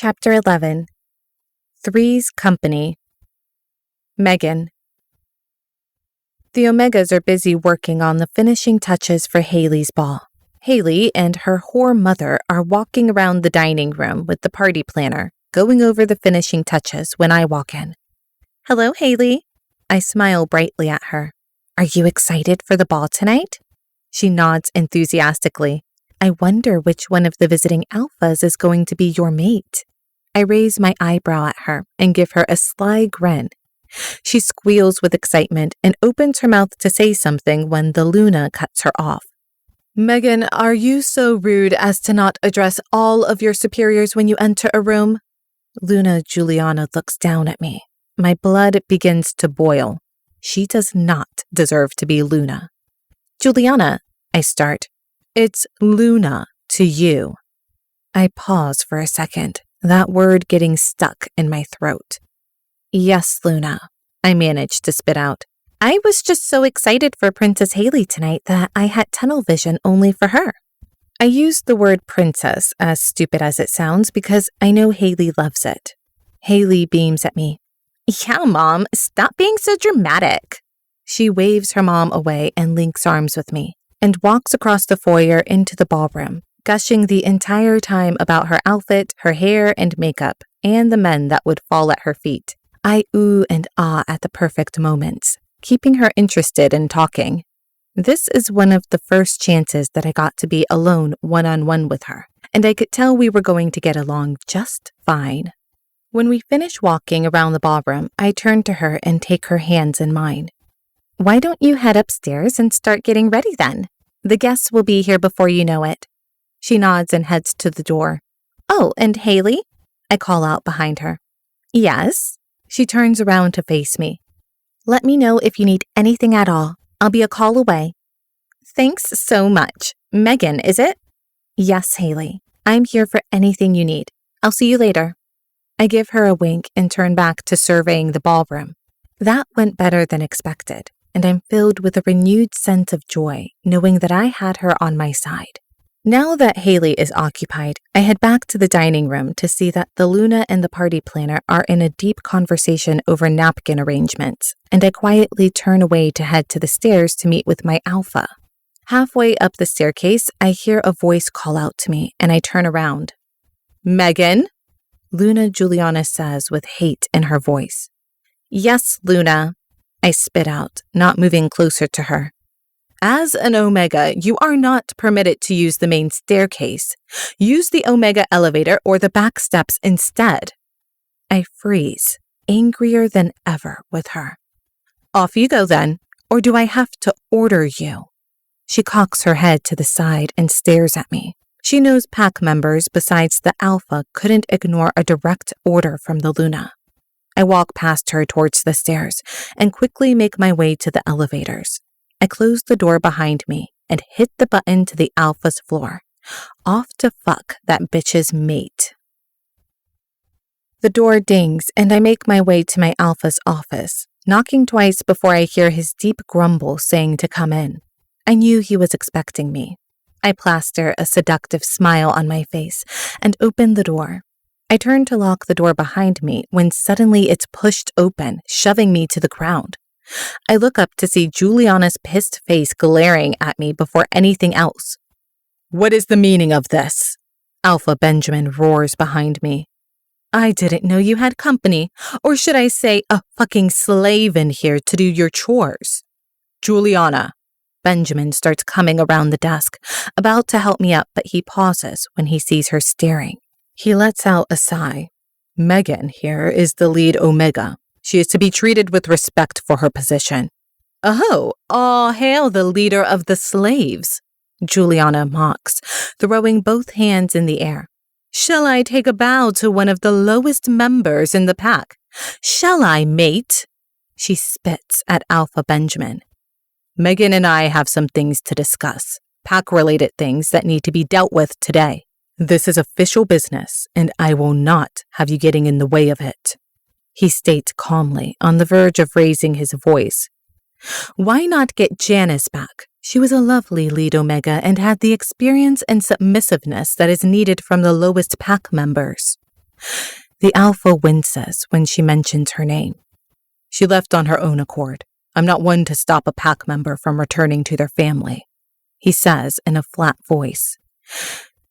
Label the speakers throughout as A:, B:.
A: Chapter 11. Three's Company. Megan. The Omegas are busy working on the finishing touches for Haley's ball. Haley and her whore mother are walking around the dining room with the party planner, going over the finishing touches when I walk in. Hello, Haley. I smile brightly at her. Are you excited for the ball tonight? She nods enthusiastically. I wonder which one of the visiting alphas is going to be your mate. I raise my eyebrow at her and give her a sly grin. She squeals with excitement and opens her mouth to say something when the Luna cuts her off. Megan, are you so rude as to not address all of your superiors when you enter a room? Luna Juliana looks down at me. My blood begins to boil. She does not deserve to be Luna. Juliana, I start. It's Luna to you. I pause for a second, that word getting stuck in my throat. Yes, Luna, I managed to spit out. I was just so excited for Princess Haley tonight that I had tunnel vision only for her. I used the word princess, as stupid as it sounds, because I know Haley loves it. Haley beams at me. Yeah, Mom, stop being so dramatic. She waves her mom away and links arms with me, and walks across the foyer into the ballroom, gushing the entire time about her outfit, her hair and makeup, and the men that would fall at her feet. I ooh and ah at the perfect moments, keeping her interested in talking. This is one of the first chances that I got to be alone one-on-one with her, and I could tell we were going to get along just fine. When we finish walking around the ballroom, I turn to her and take her hands in mine. Why don't you head upstairs and start getting ready then? The guests will be here before you know it. She nods and heads to the door. Oh, and Haley? I call out behind her. Yes? She turns around to face me. Let me know if you need anything at all. I'll be a call away. Thanks so much. Megan, is it? Yes, Haley. I'm here for anything you need. I'll see you later. I give her a wink and turn back to surveying the ballroom. That went better than expected, and I'm filled with a renewed sense of joy, knowing that I had her on my side. Now that Haley is occupied, I head back to the dining room to see that the Luna and the party planner are in a deep conversation over napkin arrangements, and I quietly turn away to head to the stairs to meet with my alpha. Halfway up the staircase, I hear a voice call out to me, and I turn around. Megan? Luna Juliana says with hate in her voice. Yes, Luna. I spit out, not moving closer to her. As an Omega, you are not permitted to use the main staircase. Use the Omega elevator or the back steps instead. I freeze, angrier than ever with her. Off you go then, or do I have to order you? She cocks her head to the side and stares at me. She knows pack members besides the Alpha couldn't ignore a direct order from the Luna. I walk past her towards the stairs and quickly make my way to the elevators. I close the door behind me and hit the button to the Alpha's floor. Off to fuck that bitch's mate. The door dings and I make my way to my Alpha's office, knocking twice before I hear his deep grumble saying to come in. I knew he was expecting me. I plaster a seductive smile on my face and open the door. I turn to lock the door behind me when suddenly it's pushed open, shoving me to the ground. I look up to see Juliana's pissed face glaring at me before anything else. What is the meaning of this? Alpha Benjamin roars behind me. I didn't know you had company, or should I say a fucking slave in here to do your chores. Juliana. Benjamin starts coming around the desk, about to help me up, but he pauses when he sees her staring. He lets out a sigh. Megan here is the lead Omega. She is to be treated with respect for her position. Oh, all hail the leader of the slaves, Juliana mocks, throwing both hands in the air. Shall I take a bow to one of the lowest members in the pack? Shall I, mate? She spits at Alpha Benjamin. Megan and I have some things to discuss, pack-related things that need to be dealt with today. This is official business, and I will not have you getting in the way of it. He states calmly, on the verge of raising his voice. Why not get Janice back? She was a lovely lead Omega and had the experience and submissiveness that is needed from the lowest pack members. The Alpha winces when she mentions her name. She left on her own accord. I'm not one to stop a pack member from returning to their family, he says in a flat voice.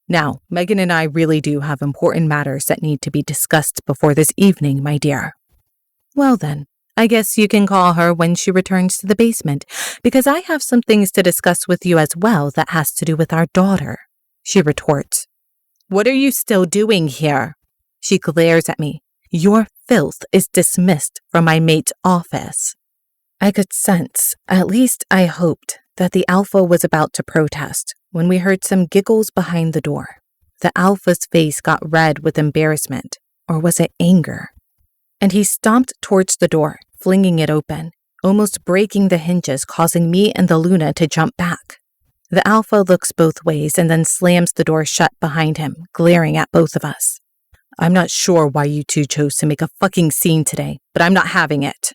A: Now, Megan and I really do have important matters that need to be discussed before this evening, my dear. Well then, I guess you can call her when she returns to the basement, because I have some things to discuss with you as well that has to do with our daughter, she retorts. What are you still doing here? She glares at me. Your filth is dismissed from my mate's office. I could sense, at least I hoped, that the Alpha was about to protest when we heard some giggles behind the door. The Alpha's face got red with embarrassment, or was it anger? And he stomped towards the door, flinging it open, almost breaking the hinges, causing me and the Luna to jump back. The Alpha looks both ways and then slams the door shut behind him, glaring at both of us. I'm not sure why you two chose to make a fucking scene today, but I'm not having it.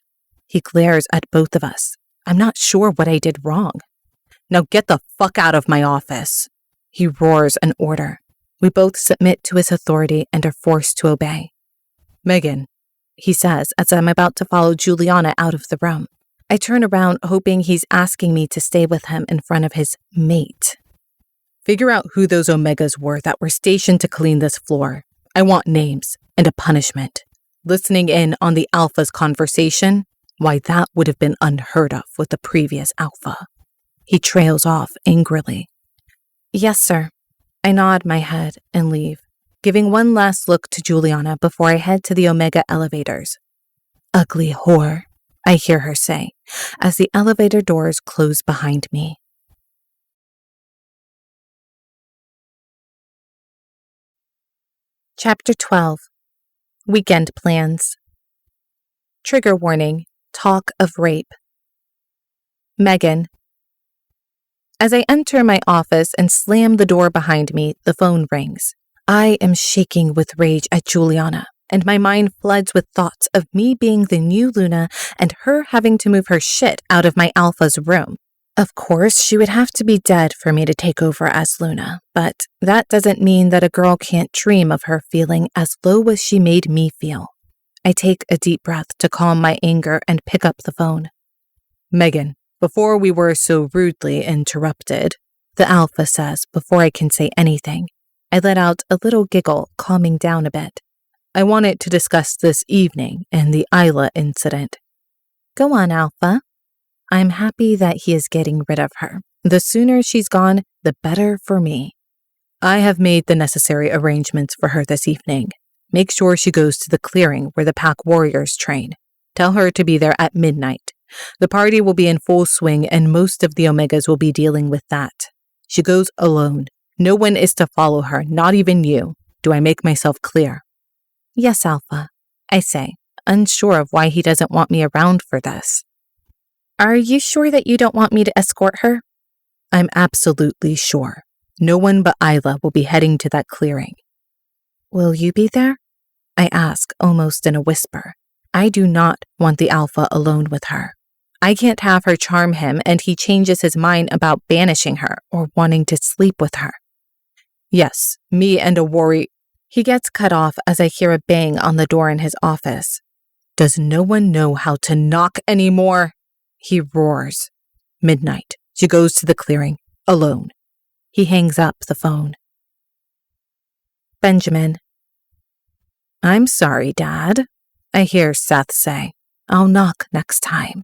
A: He glares at both of us. I'm not sure what I did wrong. Now get the fuck out of my office. He roars an order. We both submit to his authority and are forced to obey. Megan, he says as I'm about to follow Juliana out of the room. I turn around hoping he's asking me to stay with him in front of his mate. Figure out who those Omegas were that were stationed to clean this floor. I want names and a punishment. Listening in on the Alpha's conversation, why that would have been unheard of with the previous Alpha. He trails off angrily. Yes, sir. I nod my head and leave, giving one last look to Juliana before I head to the Omega elevators. Ugly whore, I hear her say, as the elevator doors close behind me. Chapter 12. Weekend Plans. Trigger warning. Talk of rape. Megan. As I enter my office and slam the door behind me, the phone rings. I am shaking with rage at Juliana, and my mind floods with thoughts of me being the new Luna and her having to move her shit out of my Alpha's room. Of course, she would have to be dead for me to take over as Luna, but that doesn't mean that a girl can't dream of her feeling as low as she made me feel. I take a deep breath to calm my anger and pick up the phone. Megan, before we were so rudely interrupted, the Alpha says before I can say anything. I let out a little giggle, calming down a bit. I wanted to discuss this evening and the Isla incident. Go on, Alpha. I'm happy that he is getting rid of her. The sooner she's gone, the better for me. I have made the necessary arrangements for her this evening. Make sure she goes to the clearing where the pack warriors train. Tell her to be there at midnight. The party will be in full swing and most of the Omegas will be dealing with that. She goes alone. No one is to follow her, not even you. Do I make myself clear? Yes, Alpha, I say, unsure of why he doesn't want me around for this. Are you sure that you don't want me to escort her? I'm absolutely sure. No one but Isla will be heading to that clearing. Will you be there? I ask, almost in a whisper. I do not want the Alpha alone with her. I can't have her charm him and he changes his mind about banishing her or wanting to sleep with her. Yes, me and a warrior. He gets cut off as I hear a bang on the door in his office. Does no one know how to knock anymore? He roars. Midnight. She goes to the clearing, alone. He hangs up the phone. Benjamin. I'm sorry, Dad, I hear Seth say. I'll knock next time.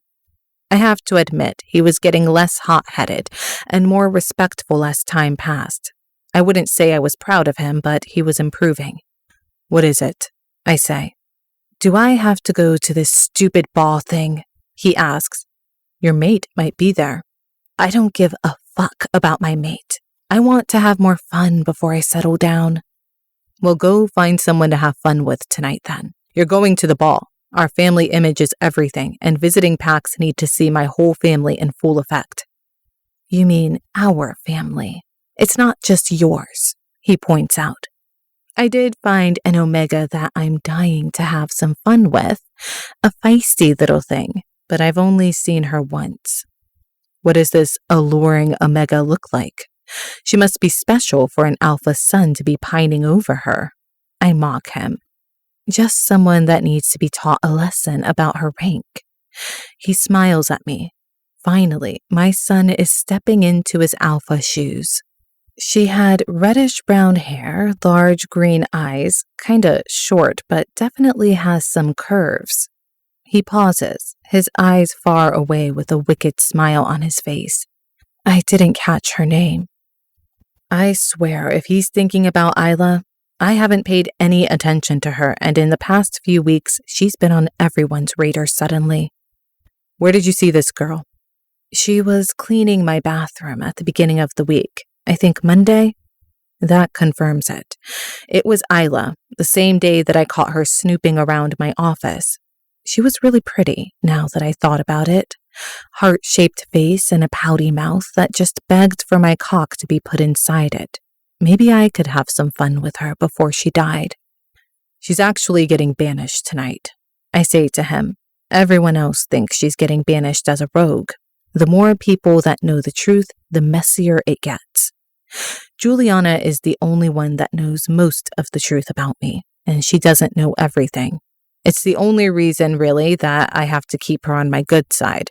A: I have to admit, he was getting less hot-headed and more respectful as time passed. I wouldn't say I was proud of him, but he was improving. What is it? I say. Do I have to go to this stupid ball thing? He asks. Your mate might be there. I don't give a fuck about my mate. I want to have more fun before I settle down. Well, go find someone to have fun with tonight then. You're going to the ball. Our family image is everything, and visiting packs need to see my whole family in full effect. You mean our family? It's not just yours, he points out. I did find an Omega that I'm dying to have some fun with, a feisty little thing, but I've only seen her once. What does this alluring Omega look like? She must be special for an Alpha son to be pining over her. I mock him. Just someone that needs to be taught a lesson about her rank. He smiles at me. Finally, my son is stepping into his alpha shoes. She had reddish-brown hair, large green eyes, kinda short, but definitely has some curves. He pauses, his eyes far away with a wicked smile on his face. I didn't catch her name. I swear, if he's thinking about Isla, I haven't paid any attention to her, and in the past few weeks, she's been on everyone's radar suddenly. Where did you see this girl? She was cleaning my bathroom at the beginning of the week. I think Monday? That confirms it. It was Isla, the same day that I caught her snooping around my office. She was really pretty, now that I thought about it. Heart-shaped face and a pouty mouth that just begged for my cock to be put inside it. Maybe I could have some fun with her before she died. She's actually getting banished tonight, I say to him. Everyone else thinks she's getting banished as a rogue. The more people that know the truth, the messier it gets. Juliana is the only one that knows most of the truth about me, and she doesn't know everything. It's the only reason, really, that I have to keep her on my good side.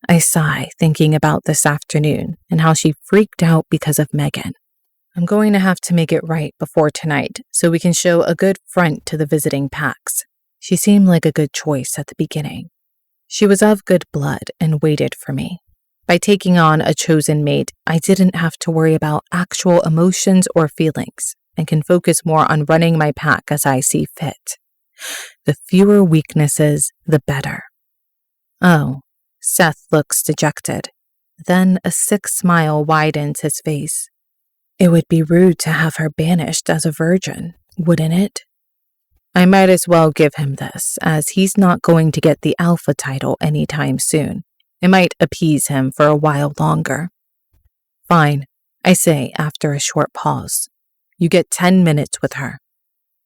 A: I sigh, thinking about this afternoon and how she freaked out because of Megan. I'm going to have to make it right before tonight so we can show a good front to the visiting Pax. She seemed like a good choice at the beginning. She was of good blood and waited for me. By taking on a chosen mate, I didn't have to worry about actual emotions or feelings and can focus more on running my pack as I see fit. The fewer weaknesses, the better. Oh, Seth looks dejected. Then a sick smile widens his face. It would be rude to have her banished as a virgin, wouldn't it? I might as well give him this, as he's not going to get the alpha title anytime soon. It might appease him for a while longer. Fine, I say after a short pause. You get 10 minutes with her.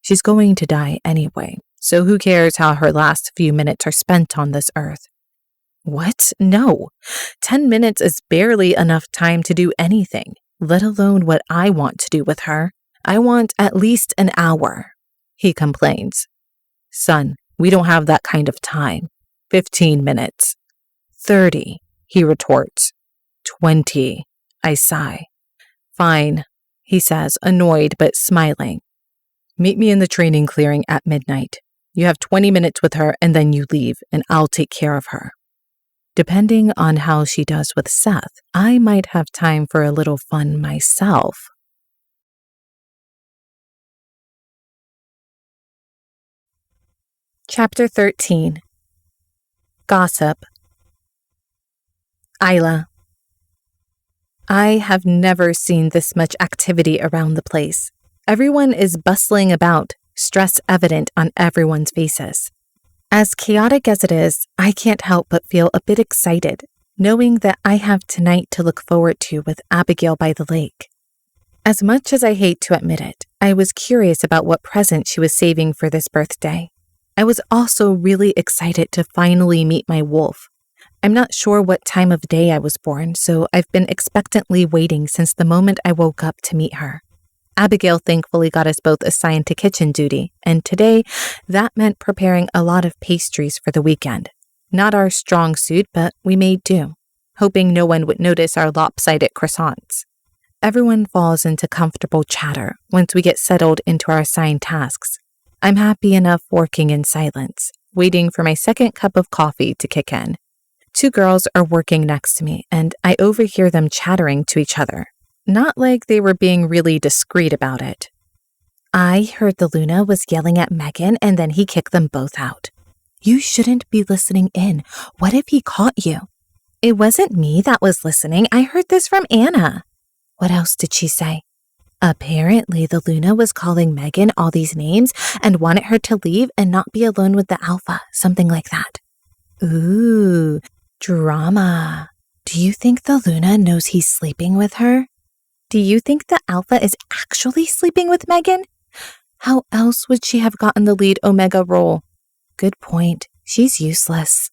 A: She's going to die anyway, so who cares how her last few minutes are spent on this earth? What? No. 10 minutes is barely enough time to do anything, let alone what I want to do with her. I want at least an hour, he complains. Son, we don't have that kind of time. 15 minutes. 30, he retorts. 20, I sigh. Fine, he says, annoyed but smiling. Meet me in the training clearing at midnight. You have 20 minutes with her and then you leave, and I'll take care of her. Depending on how she does with Seth, I might have time for a little fun myself. Chapter 13. Gossip. Isla. I have never seen this much activity around the place. Everyone is bustling about, stress evident on everyone's faces. As chaotic as it is, I can't help but feel a bit excited, knowing that I have tonight to look forward to with Abigail by the lake. As much as I hate to admit it, I was curious about what present she was saving for this birthday. I was also really excited to finally meet my wolf. I'm not sure what time of day I was born, so I've been expectantly waiting since the moment I woke up to meet her. Abigail thankfully got us both assigned to kitchen duty, and today that meant preparing a lot of pastries for the weekend. Not our strong suit, but we made do, hoping no one would notice our lopsided croissants. Everyone falls into comfortable chatter once we get settled into our assigned tasks. I'm happy enough working in silence, waiting for my second cup of coffee to kick in. 2 girls are working next to me, and I overhear them chattering to each other. Not like they were being really discreet about it. I heard the Luna was yelling at Megan and then he kicked them both out. You shouldn't be listening in. What if he caught you? It wasn't me that was listening. I heard this from Anna. What else did she say? Apparently, the Luna was calling Megan all these names and wanted her to leave and not be alone with the alpha, something like that. Ooh, drama. Do you think the Luna knows he's sleeping with her? Do you think the alpha is actually sleeping with Megan? How else would she have gotten the lead Omega role? Good point. She's useless.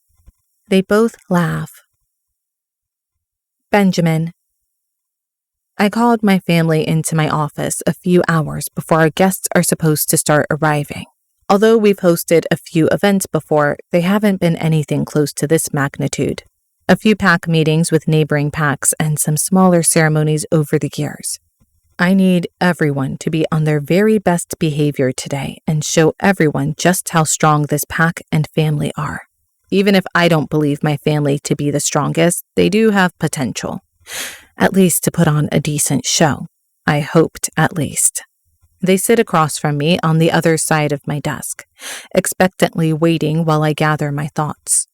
A: They both laugh. Benjamin. I called my family into my office a few hours before our guests are supposed to start arriving. Although we've hosted a few events before, they haven't been anything close to this magnitude. A few pack meetings with neighboring packs and some smaller ceremonies over the years. I need everyone to be on their very best behavior today and show everyone just how strong this pack and family are. Even if I don't believe my family to be the strongest, they do have potential. At least to put on a decent show. I hoped, at least. They sit across from me on the other side of my desk, expectantly waiting while I gather my thoughts.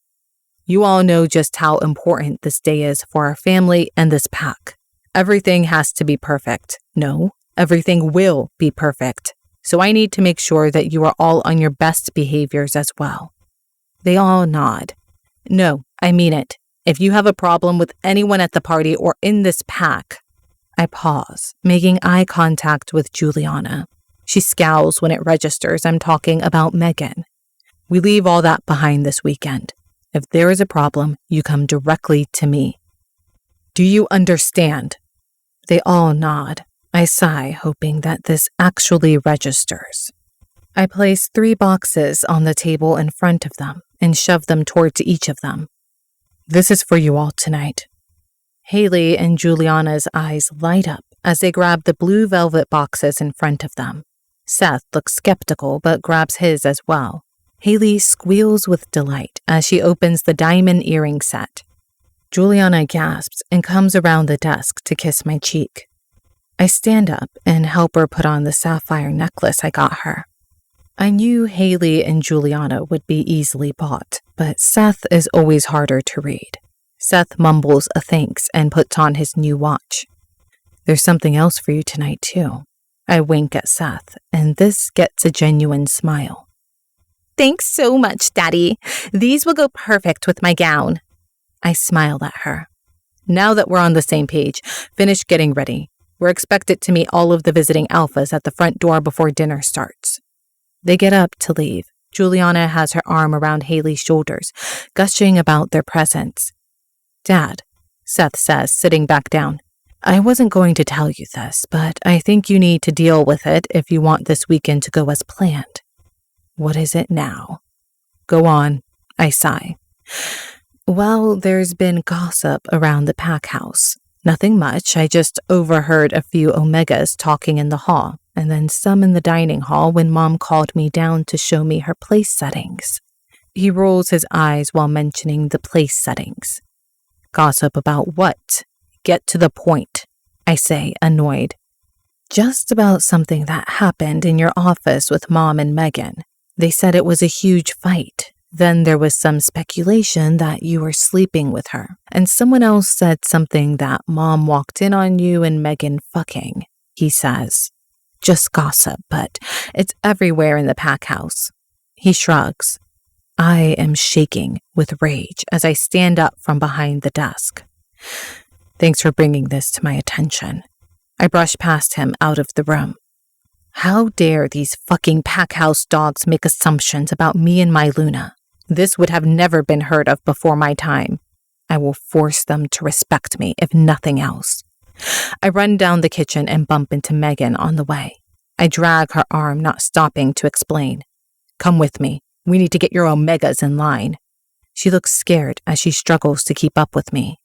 A: You all know just how important this day is for our family and this pack. Everything has to be perfect. No, everything will be perfect. So I need to make sure that you are all on your best behaviors as well. They all nod. No, I mean it. If you have a problem with anyone at the party or in this pack, I pause, making eye contact with Juliana. She scowls when it registers I'm talking about Megan. We leave all that behind this weekend. If there is a problem, you come directly to me. Do you understand? They all nod. I sigh, hoping that this actually registers. I place 3 boxes on the table in front of them and shove them towards each of them. This is for you all tonight. Haley and Juliana's eyes light up as they grab the blue velvet boxes in front of them. Seth looks skeptical but grabs his as well. Haley squeals with delight as she opens the diamond earring set. Juliana gasps and comes around the desk to kiss my cheek. I stand up and help her put on the sapphire necklace I got her. I knew Haley and Juliana would be easily bought, but Seth is always harder to read. Seth mumbles a thanks and puts on his new watch. There's something else for you tonight, too. I wink at Seth, and this gets a genuine smile. Thanks so much, Daddy. These will go perfect with my gown. I smile at her. Now that we're on the same page, finish getting ready. We're expected to meet all of the visiting alphas at the front door before dinner starts. They get up to leave. Juliana has her arm around Haley's shoulders, gushing about their presence. Dad, Seth says, sitting back down. I wasn't going to tell you this, but I think you need to deal with it if you want this weekend to go as planned. What is it now? Go on, I sigh. Well, there's been gossip around the pack house. Nothing much, I just overheard a few Omegas talking in the hall, and then some in the dining hall when Mom called me down to show me her place settings. He rolls his eyes while mentioning the place settings. Gossip about what? Get to the point, I say, annoyed. Just about something that happened in your office with Mom and Megan. They said it was a huge fight. Then there was some speculation that you were sleeping with her, and someone else said something that Mom walked in on you and Megan fucking, he says. Just gossip, but it's everywhere in the pack house. He shrugs. I am shaking with rage as I stand up from behind the desk. Thanks for bringing this to my attention. I brush past him out of the room. How dare these fucking pack house dogs make assumptions about me and my Luna? This would have never been heard of before my time. I will force them to respect me, if nothing else. I run down the kitchen and bump into Megan on the way. I drag her arm, not stopping to explain. Come with me. We need to get your Omegas in line. She looks scared as she struggles to keep up with me.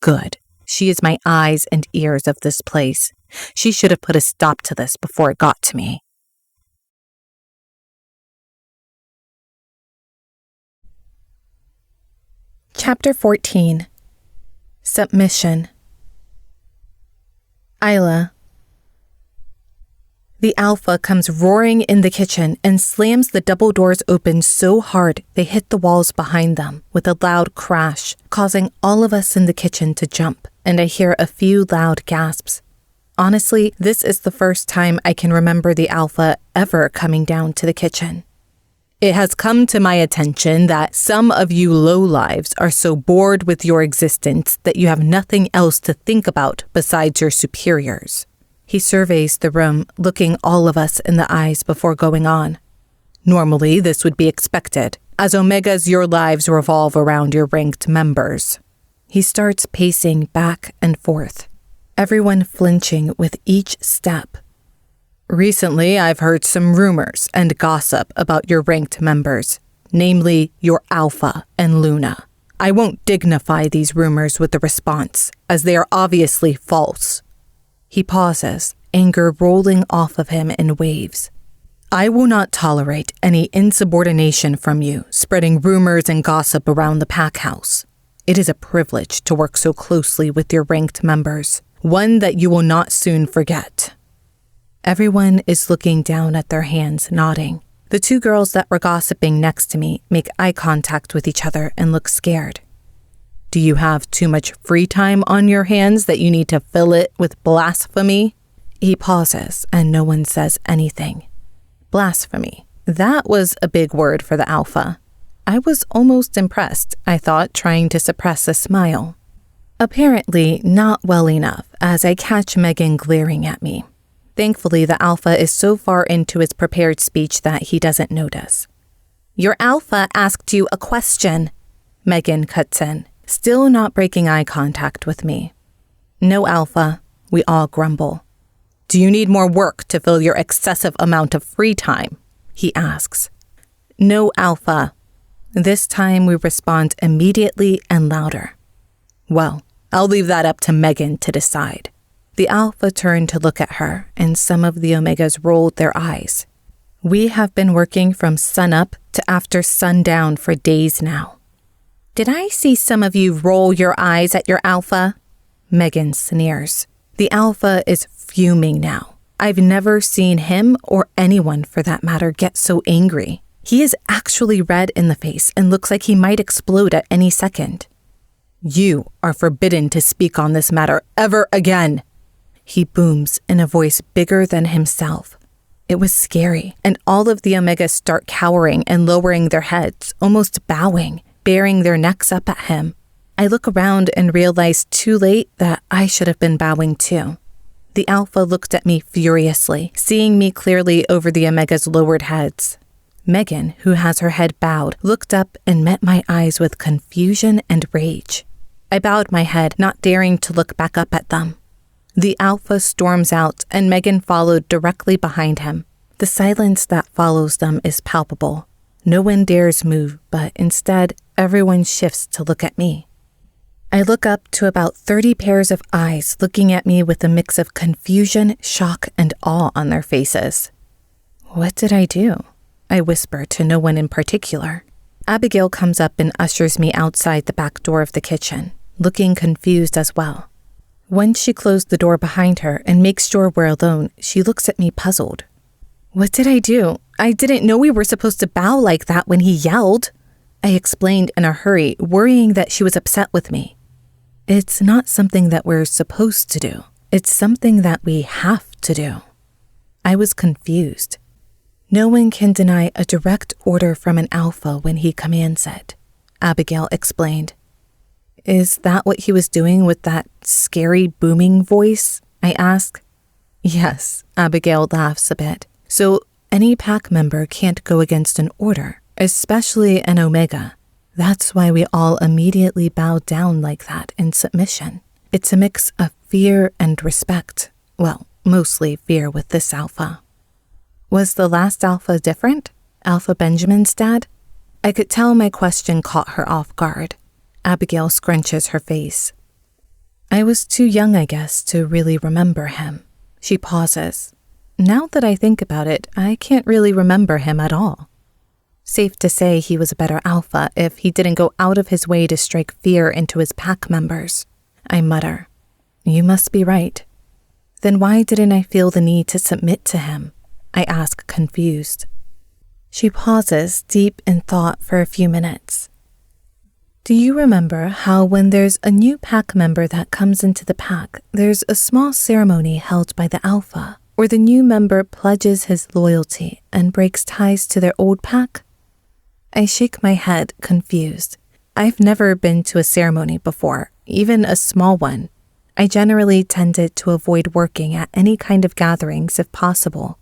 A: Good. She is my eyes and ears of this place. She should have put a stop to this before it got to me. Chapter 14. Submission. Isla. The alpha comes roaring in the kitchen and slams the double doors open so hard they hit the walls behind them with a loud crash, causing all of us in the kitchen to jump, and I hear a few loud gasps. Honestly, this is the first time I can remember the alpha ever coming down to the kitchen. It has come to my attention that some of you lowlives are so bored with your existence that you have nothing else to think about besides your superiors. He surveys the room, looking all of us in the eyes before going on. Normally, this would be expected. As Omegas, your lives revolve around your ranked members. He starts pacing back and forth, everyone flinching with each step. Recently, I've heard some rumors and gossip about your ranked members, namely your Alpha and Luna. I won't dignify these rumors with a response, as they are obviously false. He pauses, anger rolling off of him in waves. I will not tolerate any insubordination from you, spreading rumors and gossip around the pack house. It is a privilege to work so closely with your ranked members, one that you will not soon forget. Everyone is looking down at their hands, nodding. The two girls that were gossiping next to me make eye contact with each other and look scared. Do you have too much free time on your hands that you need to fill it with blasphemy? He pauses and no one says anything. Blasphemy. That was a big word for the Alpha. I was almost impressed, I thought, trying to suppress a smile. Apparently not well enough, as I catch Megan glaring at me. Thankfully, the Alpha is so far into his prepared speech that he doesn't notice. Your Alpha asked you a question, Megan cuts in, still not breaking eye contact with me. No, Alpha, we all grumble. Do you need more work to fill your excessive amount of free time? He asks. No, Alpha. This time we respond immediately and louder. Well, I'll leave that up to Megan to decide. The Alpha turned to look at her, and some of the Omegas rolled their eyes. We have been working from sunup to after sundown for days now. Did I see some of you roll your eyes at your Alpha? Megan sneers. The Alpha is fuming now. I've never seen him, or anyone for that matter, get so angry. He is actually red in the face and looks like he might explode at any second. You are forbidden to speak on this matter ever again, he booms in a voice bigger than himself. It was scary, and all of the Omegas start cowering and lowering their heads, almost bowing, baring their necks up at him. I look around and realize too late that I should have been bowing too. The Alpha looked at me furiously, seeing me clearly over the Omegas' lowered heads. Megan, who has her head bowed, looked up and met my eyes with confusion and rage. I bowed my head, not daring to look back up at them. The Alpha storms out, and Megan followed directly behind him. The silence that follows them is palpable. No one dares move, but instead, everyone shifts to look at me. I look up to about 30 pairs of eyes looking at me with a mix of confusion, shock, and awe on their faces. What did I do? I whisper to no one in particular. Abigail comes up and ushers me outside the back door of the kitchen, looking confused as well. Once she closed the door behind her and makes sure we're alone, she looks at me puzzled. What did I do? I didn't know we were supposed to bow like that when he yelled. I explained in a hurry, worrying that she was upset with me. It's not something that we're supposed to do. It's something that we have to do. I was confused. No one can deny a direct order from an Alpha when he commands it, Abigail explained. Is that what he was doing with that scary booming voice? I ask. Yes, Abigail laughs a bit. So any pack member can't go against an order, especially an Omega. That's why we all immediately bow down like that in submission. It's a mix of fear and respect. Well, mostly fear with this Alpha. Was the last Alpha different? Alpha Benjamin's dad? I could tell my question caught her off guard. Abigail scrunches her face. I was too young, I guess, to really remember him. She pauses. Now that I think about it, I can't really remember him at all. Safe to say he was a better Alpha if he didn't go out of his way to strike fear into his pack members. I mutter. You must be right. Then why didn't I feel the need to submit to him? I ask, confused. She pauses, deep in thought for a few minutes. Do you remember how when there's a new pack member that comes into the pack, there's a small ceremony held by the Alpha, where the new member pledges his loyalty and breaks ties to their old pack? I shake my head, confused. I've never been to a ceremony before, even a small one. I generally tended to avoid working at any kind of gatherings if possible.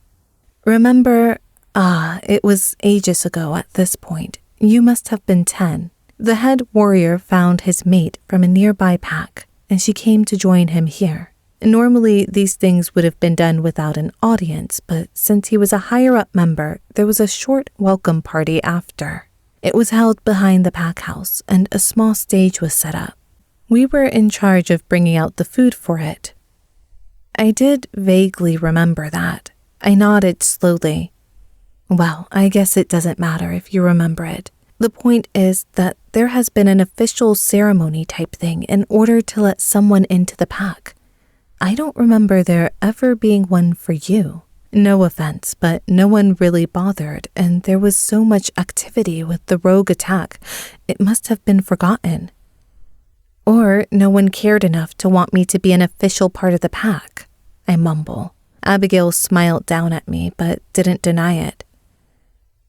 A: Remember, it was ages ago at this point. You must have been 10. The head warrior found his mate from a nearby pack, and she came to join him here. Normally, these things would have been done without an audience, but since he was a higher-up member, there was a short welcome party after. It was held behind the pack house, and a small stage was set up. We were in charge of bringing out the food for it. I did vaguely remember that. I nodded slowly. Well, I guess it doesn't matter if you remember it. The point is that there has been an official ceremony type thing in order to let someone into the pack. I don't remember there ever being one for you. No offense, but no one really bothered, and there was so much activity with the rogue attack, it must have been forgotten. Or no one cared enough to want me to be an official part of the pack, I mumble. Abigail smiled down at me, but didn't deny it.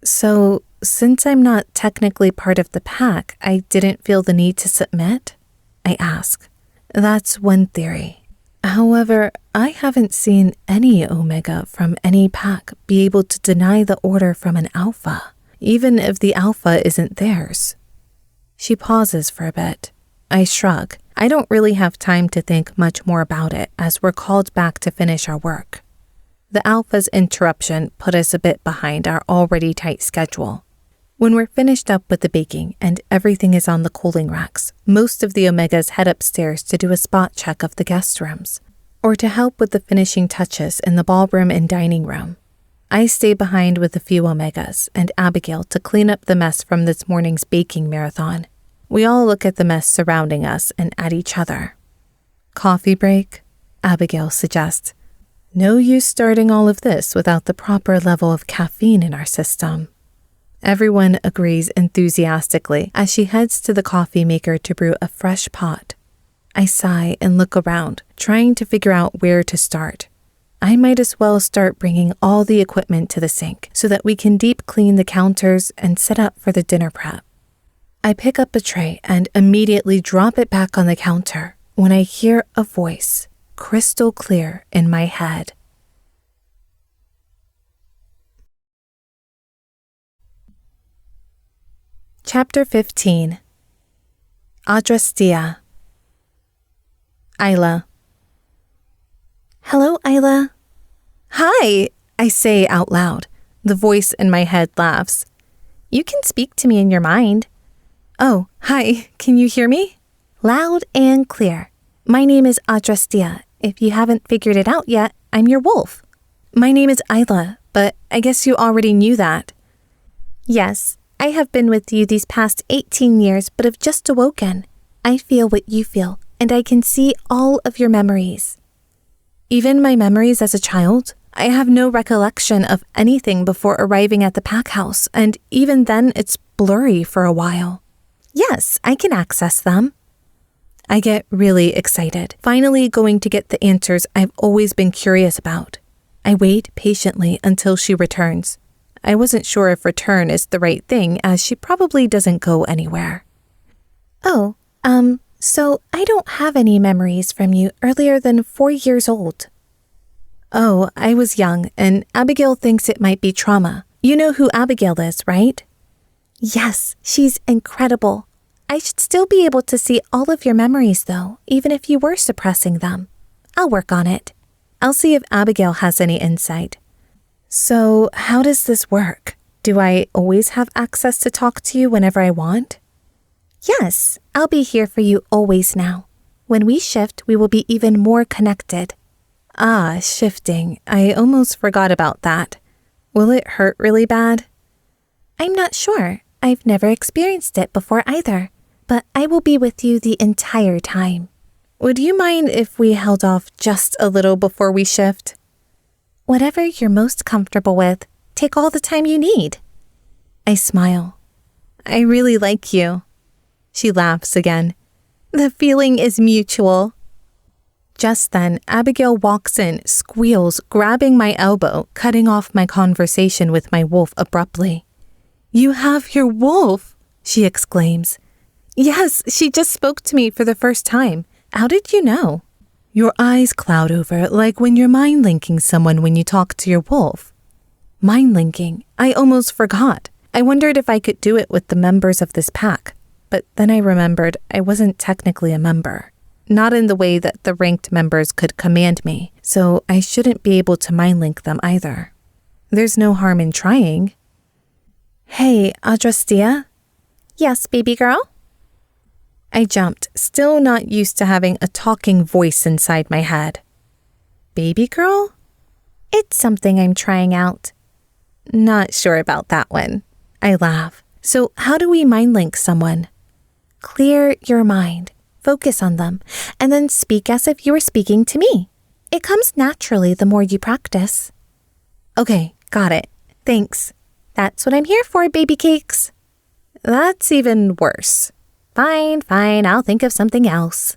A: So, since I'm not technically part of the pack, I didn't feel the need to submit? I ask. That's one theory. However, I haven't seen any Omega from any pack be able to deny the order from an Alpha, even if the Alpha isn't theirs. She pauses for a bit. I shrug. I don't really have time to think much more about it as we're called back to finish our work. The Alpha's interruption put us a bit behind our already tight schedule. When we're finished up with the baking and everything is on the cooling racks, most of the Omegas head upstairs to do a spot check of the guest rooms, or to help with the finishing touches in the ballroom and dining room. I stay behind with a few Omegas and Abigail to clean up the mess from this morning's baking marathon. We all look at the mess surrounding us and at each other. Coffee break? Abigail suggests. No use starting all of this without the proper level of caffeine in our system. Everyone agrees enthusiastically as she heads to the coffee maker to brew a fresh pot. I sigh and look around, trying to figure out where to start. I might as well start bringing all the equipment to the sink so that we can deep clean the counters and set up for the dinner prep. I pick up a tray and immediately drop it back on the counter when I hear a voice, crystal clear in my head. Chapter 15. Adrastea. Isla. Hello, Isla. Hi, I say out loud. The voice in my head laughs. You can speak to me in your mind. Oh, hi, can you hear me? Loud and clear. My name is Adrastea. If you haven't figured it out yet, I'm your wolf. My name is Isla, but I guess you already knew that. Yes, I have been with you these past 18 years, but have just awoken. I feel what you feel, and I can see all of your memories. Even my memories as a child? I have no recollection of anything before arriving at the pack house, and even then it's blurry for a while. Yes, I can access them. I get really excited, finally going to get the answers I've always been curious about. I wait patiently until she returns. I wasn't sure if return is the right thing, as she probably doesn't go anywhere. Oh, so I don't have any memories from you earlier than 4 years old. Oh, I was young, and Abigail thinks it might be trauma. You know who Abigail is, right? Yes, she's incredible. I should still be able to see all of your memories, though, even if you were suppressing them. I'll work on it. I'll see if Abigail has any insight. So, how does this work? Do I always have access to talk to you whenever I want? Yes, I'll be here for you always now. When we shift, we will be even more connected. Ah, shifting. I almost forgot about that. Will it hurt really bad? I'm not sure. I've never experienced it before either, but I will be with you the entire time. Would you mind if we held off just a little before we shift? Whatever you're most comfortable with, take all the time you need. I smile. I really like you. She laughs again. The feeling is mutual. Just then, Abigail walks in, squeals, grabbing my elbow, cutting off my conversation with my wolf abruptly. You have your wolf, she exclaims. Yes, she just spoke to me for the first time. How did you know? Your eyes cloud over like when you're mind-linking someone when you talk to your wolf. Mind-linking? I almost forgot. I wondered if I could do it with the members of this pack, but then I remembered I wasn't technically a member. not in the way that the ranked members could command me, so I shouldn't be able to mind link them either. There's no harm in trying. Hey, Adrastea?
B: Yes, baby girl?
A: I jumped, still not used to having a talking voice inside my head. Baby girl?
B: It's something I'm trying out.
A: Not sure about that one. I laugh. So how do we mind link someone?
B: Clear your mind, focus on them, and then speak as if you were speaking to me. It comes naturally the more you practice.
A: Okay, got it. Thanks.
B: That's what I'm here for, baby cakes.
A: That's even worse.
B: Fine, I'll think of something else.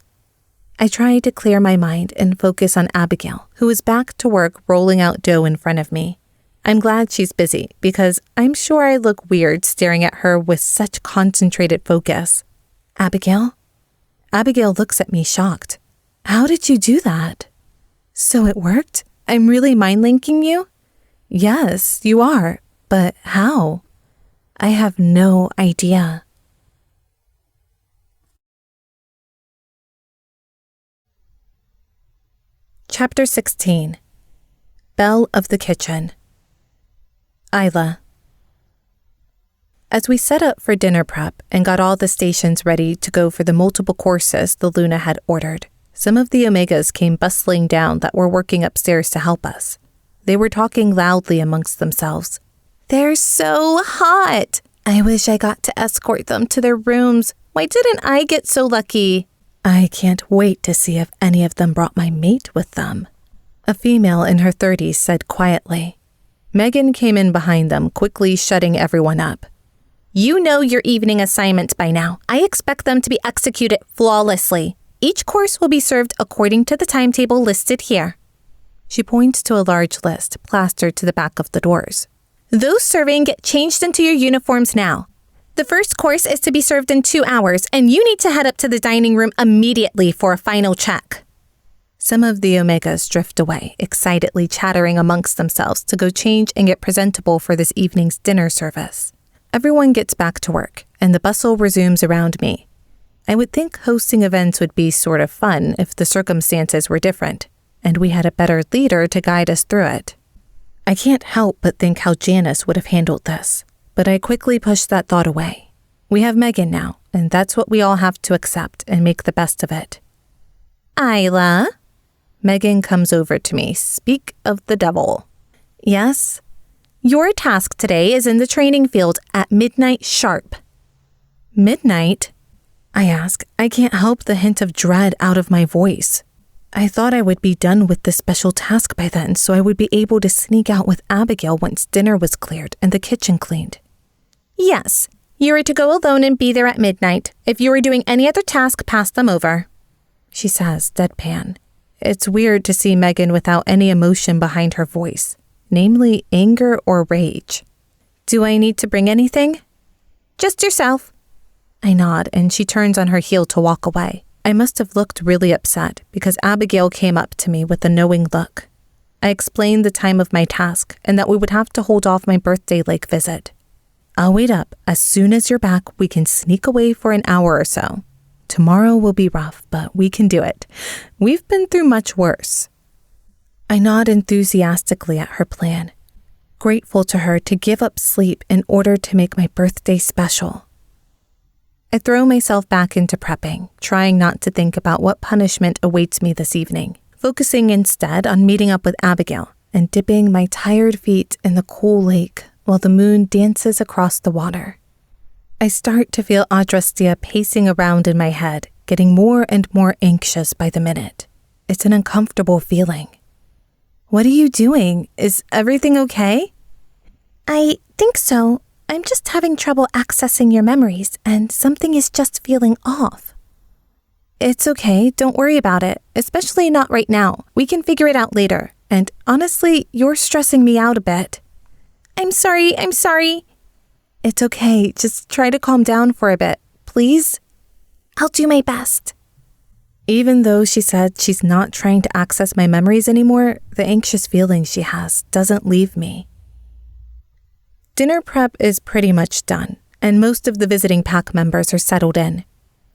A: I tried to clear my mind and focus on Abigail, who was back to work rolling out dough in front of me. I'm glad she's busy because I'm sure I look weird staring at her with such concentrated focus.
B: Abigail?
A: Abigail looks at me shocked. How did you do that? So it worked? I'm really mind linking you? Yes, you are. But how? I have no idea. Chapter 16. Belle of the Kitchen. Isla. As we set up for dinner prep and got all the stations ready to go for the multiple courses the Luna had ordered, some of the Omegas came bustling down that were working upstairs to help us. They were talking loudly amongst themselves.
B: They're so hot. I wish I got to escort them to their rooms. Why didn't I get so lucky?
A: I can't wait to see if any of them brought my mate with them. A female in her 30s said quietly. Megan came in behind them, quickly shutting everyone up.
B: You know your evening assignments by now. I expect them to be executed flawlessly. Each course will be served according to the timetable listed here.
A: She points to a large list plastered to the back of the doors.
B: Those serving get changed into your uniforms now. The first course is to be served in 2 hours, and you need to head up to the dining room immediately for a final check.
A: Some of the Omegas drift away, excitedly chattering amongst themselves to go change and get presentable for this evening's dinner service. Everyone gets back to work, and the bustle resumes around me. I would think hosting events would be sort of fun if the circumstances were different, and we had a better leader to guide us through it. I can't help but think how Janice would have handled this, but I quickly pushed that thought away. We have Megan now, and that's what we all have to accept and make the best of it.
B: Isla?
A: Megan comes over to me. Speak of the devil.
B: Yes? Your task today is in the training field at midnight sharp.
A: Midnight? I ask. I can't help the hint of dread out of my voice. I thought I would be done with this special task by then, so I would be able to sneak out with Abigail once dinner was cleared and the kitchen cleaned.
B: Yes, you are to go alone and be there at midnight. If you are doing any other task, pass them over.
A: She says, deadpan. It's weird to see Megan without any emotion behind her voice, namely anger or rage. Do I need to bring anything?
B: Just yourself.
A: I nod, and she turns on her heel to walk away. I must have looked really upset because Abigail came up to me with a knowing look. I explained the time of my task and that we would have to hold off my birthday lake visit. I'll wait up. As soon as you're back, we can sneak away for an hour or so. Tomorrow will be rough, but we can do it. We've been through much worse. I nod enthusiastically at her plan, grateful to her to give up sleep in order to make my birthday special. I throw myself back into prepping, trying not to think about what punishment awaits me this evening, focusing instead on meeting up with Abigail and dipping my tired feet in the cool lake while the moon dances across the water. I start to feel Adrastea pacing around in my head, getting more and more anxious by the minute. It's an uncomfortable feeling. What are you doing? Is everything okay?
B: I think so. I'm just having trouble accessing your memories, and something is just feeling off.
A: It's okay. Don't worry about it, especially not right now. We can figure it out later. And honestly, you're stressing me out a bit.
B: I'm sorry.
A: It's okay. Just try to calm down for a bit, please.
B: I'll do my best.
A: Even though she said she's not trying to access my memories anymore, the anxious feeling she has doesn't leave me. Dinner prep is pretty much done, and most of the visiting pack members are settled in.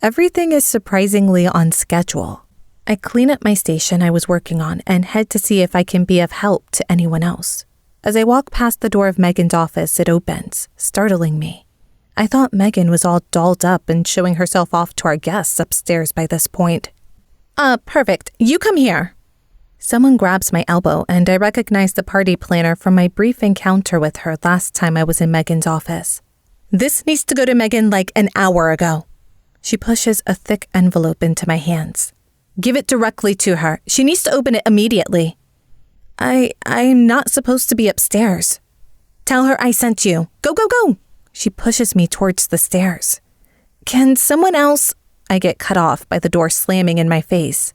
A: Everything is surprisingly on schedule. I clean up my station I was working on and head to see if I can be of help to anyone else. As I walk past the door of Megan's office, it opens, startling me. I thought Megan was all dolled up and showing herself off to our guests upstairs by this point.
B: Perfect. You come here.
A: Someone grabs my elbow and I recognize the party planner from my brief encounter with her last time I was in Megan's office.
B: This needs to go to Megan like an hour ago.
A: She pushes a thick envelope into my hands.
B: Give it directly to her. She needs to open it immediately.
A: I'm not supposed to be upstairs.
B: Tell her I sent you. Go, go, go.
A: She pushes me towards the stairs.
B: Can someone else?
A: I get cut off by the door slamming in my face.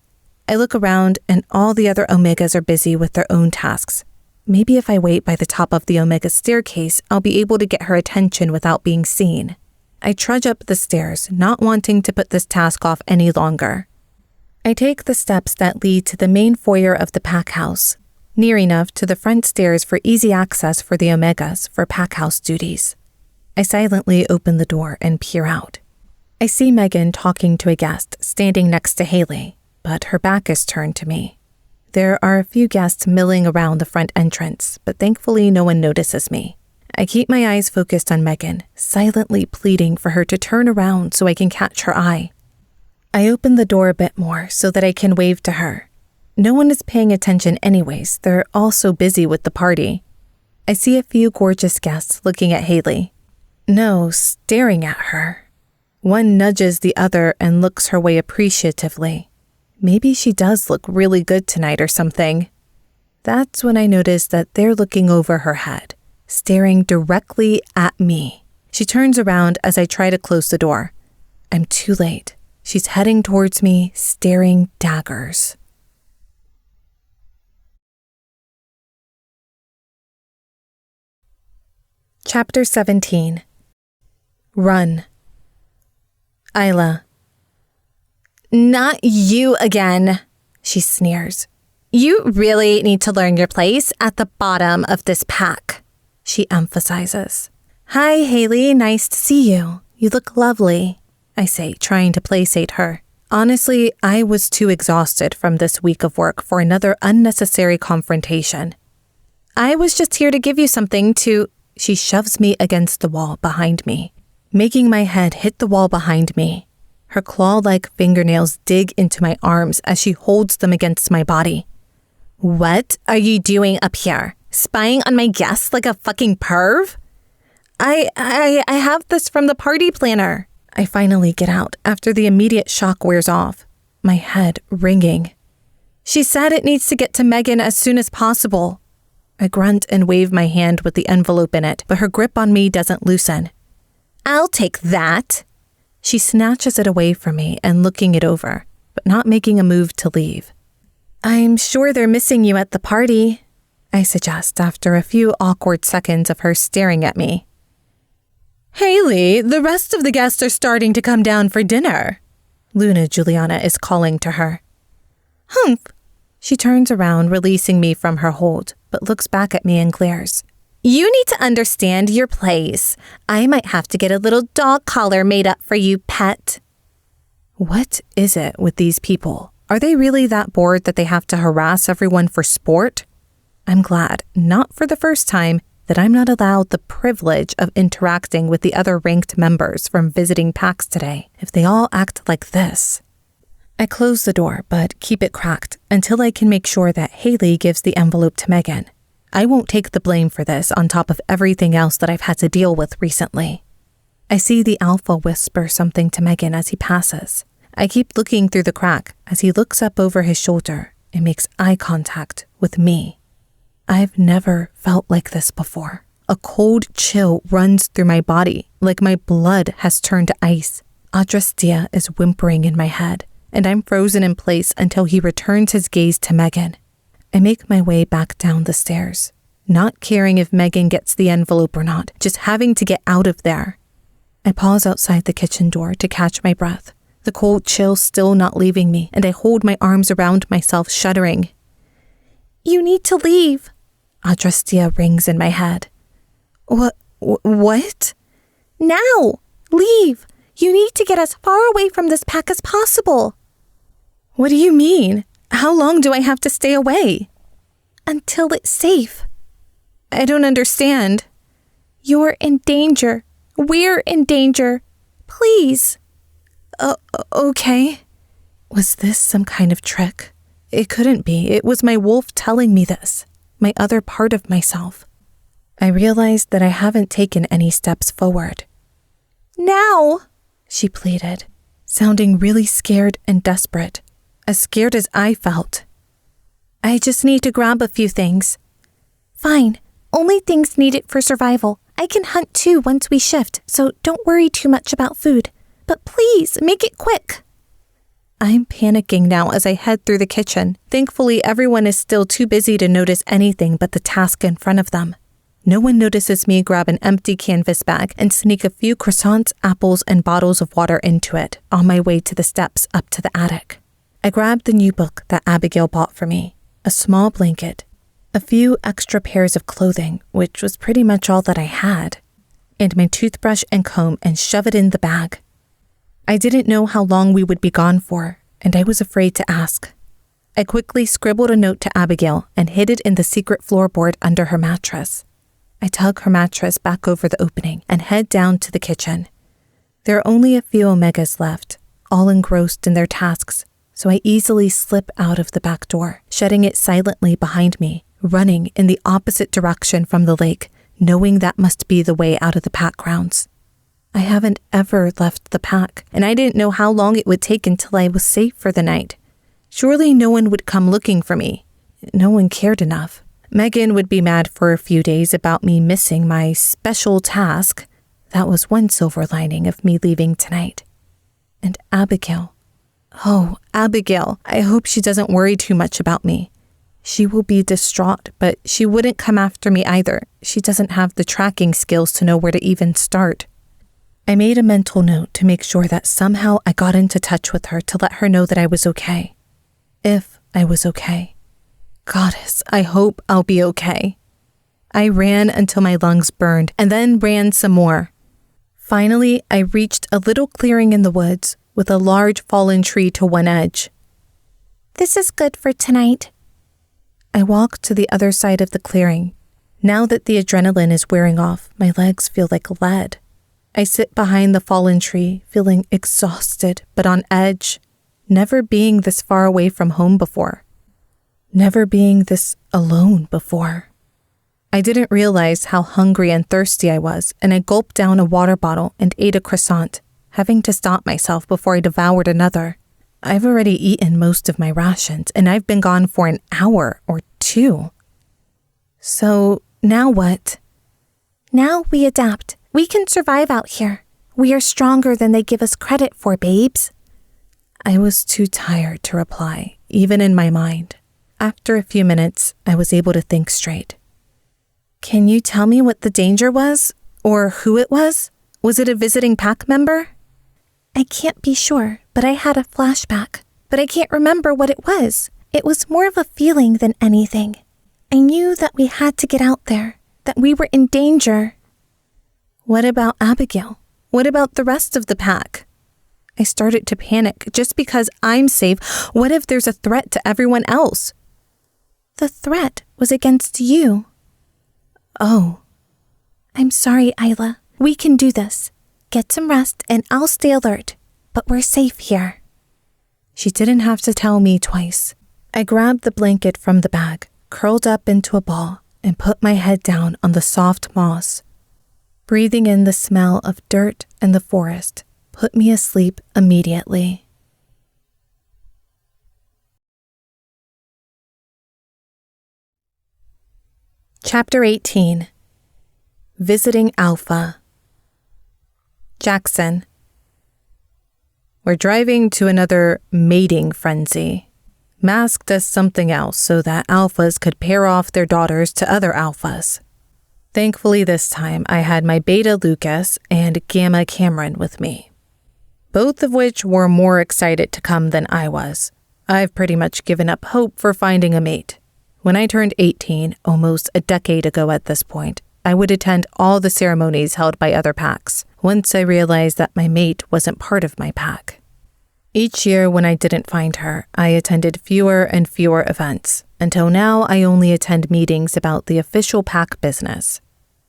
A: I look around and all the other Omegas are busy with their own tasks. Maybe if I wait by the top of the Omega staircase, I'll be able to get her attention without being seen. I trudge up the stairs, not wanting to put this task off any longer. I take the steps that lead to the main foyer of the pack house, near enough to the front stairs for easy access for the Omegas for pack house duties. I silently open the door and peer out. I see Megan talking to a guest standing next to Haley, but her back is turned to me. There are a few guests milling around the front entrance, but thankfully no one notices me. I keep my eyes focused on Megan, silently pleading for her to turn around so I can catch her eye. I open the door a bit more so that I can wave to her. No one is paying attention anyways, they're all so busy with the party. I see a few gorgeous guests looking at Haley. No, staring at her. One nudges the other and looks her way appreciatively. Maybe she does look really good tonight or something. That's when I notice that they're looking over her head, staring directly at me. She turns around as I try to close the door. I'm too late. She's heading towards me, staring daggers. Chapter 17. Run. Isla.
B: Not you again, she sneers. You really need to learn your place at the bottom of this pack, she emphasizes.
A: Hi, Haley, nice to see you. You look lovely, I say, trying to placate her. Honestly, I was too exhausted from this week of work for another unnecessary confrontation.
B: I was just here to give you something to...
A: She shoves me against the wall behind me, making my head hit the wall behind me. Her claw-like fingernails dig into my arms as she holds them against my body.
B: What are you doing up here? Spying on my guests like a fucking perv? I have this from the party planner.
A: I finally get out after the immediate shock wears off, my head ringing.
B: She said it needs to get to Megan as soon as possible.
A: I grunt and wave my hand with the envelope in it, but her grip on me doesn't loosen.
B: I'll take that.
A: She snatches it away from me and looking it over, but not making a move to leave.
B: I'm sure they're missing you at the party,
A: I suggest after a few awkward seconds of her staring at me.
B: Haley, the rest of the guests are starting to come down for dinner.
A: Luna Juliana is calling to her.
B: Humph.
A: She turns around, releasing me from her hold, but looks back at me and glares.
B: You need to understand your place. I might have to get a little dog collar made up for you, pet.
A: What is it with these people? Are they really that bored that they have to harass everyone for sport? I'm glad, not for the first time, that I'm not allowed the privilege of interacting with the other ranked members from visiting packs today, if they all act like this. I close the door, but keep it cracked until I can make sure that Haley gives the envelope to Megan. I won't take the blame for this on top of everything else that I've had to deal with recently. I see the alpha whisper something to Megan as he passes. I keep looking through the crack as he looks up over his shoulder and makes eye contact with me. I've never felt like this before. A cold chill runs through my body like my blood has turned to ice. Adrastea is whimpering in my head, and I'm frozen in place until he returns his gaze to Megan. I make my way back down the stairs, not caring if Megan gets the envelope or not, just having to get out of there. I pause outside the kitchen door to catch my breath, the cold chill still not leaving me, and I hold my arms around myself, shuddering.
B: You need to leave.
A: Adrastea rings in my head. What?
B: Now! Leave! You need to get as far away from this pack as possible. What do you mean? How long do I have to stay away? Until it's safe. I don't understand. You're in danger. We're in danger. Please. Okay. Was this some kind of trick? It couldn't be. It was my wolf telling me this, my other part of myself. I realized that I haven't taken any steps forward. Now, she pleaded, sounding really scared and desperate, as scared as I felt. I just need to grab a few things. Fine, only things needed for survival. I can hunt too once we shift, so don't worry too much about food. But please, make it quick. I'm panicking now as I head through the kitchen. Thankfully, everyone is still too busy to notice anything but the task in front of them. No one notices me grab an empty canvas bag and sneak a few croissants, apples, and bottles of water into it on my way to the steps up to the attic. I grabbed the new book that Abigail bought for me, a small blanket, a few extra pairs of clothing, which was pretty much all that I had, and my toothbrush and comb, and shove it in the bag. I didn't know how long we would be gone for, and I was afraid to ask. I quickly scribbled a note to Abigail and hid it in the secret floorboard under her mattress. I tug her mattress back over the opening and head down to the kitchen. There are only a few Omegas left, all engrossed in their tasks, so I easily slip out of the back door, shutting it silently behind me, running in the opposite direction from the lake, knowing that must be the way out of the pack grounds. I haven't ever left the pack, and I didn't know how long it would take until I was safe for the night. Surely no one would come looking for me. No one cared enough. Megan would be mad for a few days about me missing my special task. That was one silver lining of me leaving tonight. And Abigail. Oh, Abigail, I hope she doesn't worry too much about me. She will be distraught, but she wouldn't come after me either. She doesn't have the tracking skills to know where to even start. I made a mental note to make sure that somehow I got into touch with her to let her know that I was okay. If I was okay. Goddess, I hope I'll be okay. I ran until my lungs burned and then ran some more. Finally, I reached a little clearing in the woods with a large fallen tree to one edge. This is good for tonight. I walked to the other side of the clearing. Now that the adrenaline is wearing off, my legs feel like lead. I sit behind the fallen tree, feeling exhausted but on edge, never being this far away from home before. Never being this alone before. I didn't realize how hungry and thirsty I was, and I gulped down a water bottle and ate a croissant, having to stop myself before I devoured another. I've already eaten most of my rations, and I've been gone for an hour or two. So, now what? Now we adapt. We can survive out here. We are stronger than they give us credit for, babes. I was too tired to reply, even in my mind. After a few minutes, I was able to think straight. Can you tell me what the danger was? Or who it was? Was it a visiting pack member? I can't be sure, but I had a flashback. But I can't remember what it was. It was more of a feeling than anything. I knew that we had to get out there, that we were in danger. What about Abigail? What about the rest of the pack? I started to panic. Just because I'm safe, what if there's a threat to everyone else? The threat was against you. Oh. I'm sorry, Isla. We can do this. Get some rest and I'll stay alert. But we're safe here. She didn't have to tell me twice. I grabbed the blanket from the bag, curled up into a ball, and put my head down on the soft moss. Breathing in the smell of dirt and the forest put me asleep immediately. Chapter 18. Visiting Alpha. Jackson. We're driving to another mating frenzy, masked as something else so that alphas could pair off their daughters to other alphas. Thankfully this time I had my beta Lucas and gamma Cameron with me, both of which were more excited to come than I was. I've pretty much given up hope for finding a mate. When I turned 18, almost a decade ago at this point, I would attend all the ceremonies held by other packs, once I realized that my mate wasn't part of my pack. Each year when I didn't find her, I attended fewer and fewer events, until now I only attend meetings about the official pack business.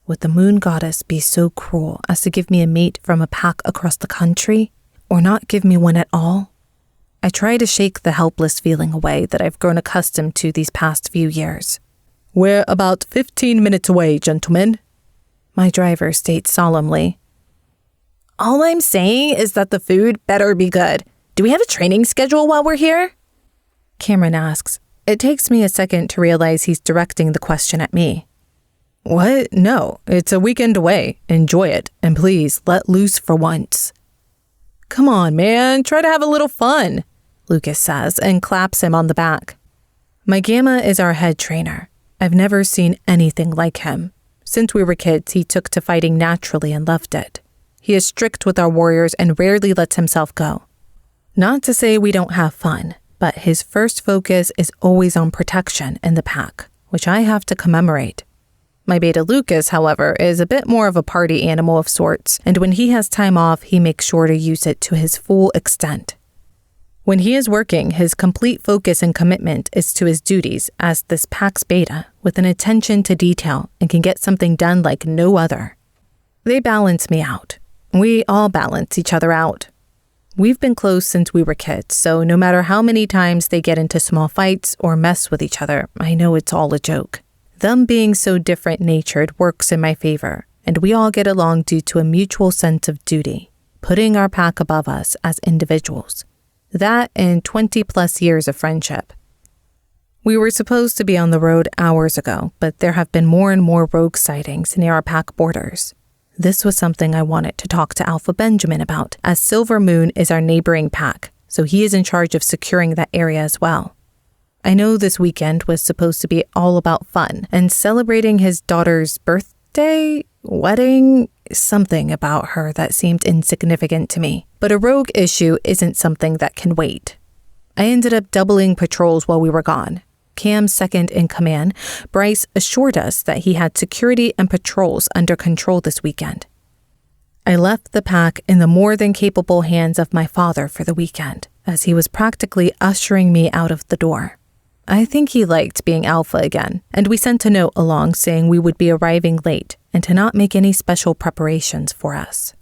B: Would the moon goddess be so cruel as to give me a mate from a pack across the country, or not give me one at all? I try to shake the helpless feeling away that I've grown accustomed to these past few years. "We're about 15 minutes away, gentlemen," my driver states solemnly.
A: "All I'm saying is that the food better be good. Do we have a training schedule while we're here?"
B: Cameron asks. It takes me a second to realize he's directing the question at me. "What? No, it's a weekend away. Enjoy it, and please let loose for once." "Come on, man, try to have a little fun," Lucas says and claps him on the back. My Gamma is our head trainer. I've never seen anything like him. Since we were kids, he took to fighting naturally and loved it. He is strict with our warriors and rarely lets himself go. Not to say we don't have fun, but his first focus is always on protection in the pack, which I have to commemorate. My beta Lucas, however, is a bit more of a party animal of sorts, and when he has time off, he makes sure to use it to his full extent. When he is working, his complete focus and commitment is to his duties as this pack's beta, with an attention to detail and can get something done like no other. They balance me out. We all balance each other out. We've been close since we were kids, so no matter how many times they get into small fights or mess with each other, I know it's all a joke. Them being so different-natured works in my favor, and we all get along due to a mutual sense of duty, putting our pack above us as individuals. That and 20-plus years of friendship. We were supposed to be on the road hours ago, but there have been more and more rogue sightings near our pack borders. This was something I wanted to talk to Alpha Benjamin about, as Silver Moon is our neighboring pack, so he is in charge of securing that area as well. I know this weekend was supposed to be all about fun and celebrating his daughter's birthday, wedding, something about her that seemed insignificant to me. But a rogue issue isn't something that can wait. I ended up doubling patrols while we were gone. Cam's second in command, Bryce, assured us that he had security and patrols under control this weekend. I left the pack in the more than capable hands of my father for the weekend, as he was practically ushering me out of the door. I think he liked being alpha again, and we sent a note along saying we would be arriving late and to not make any special preparations for us.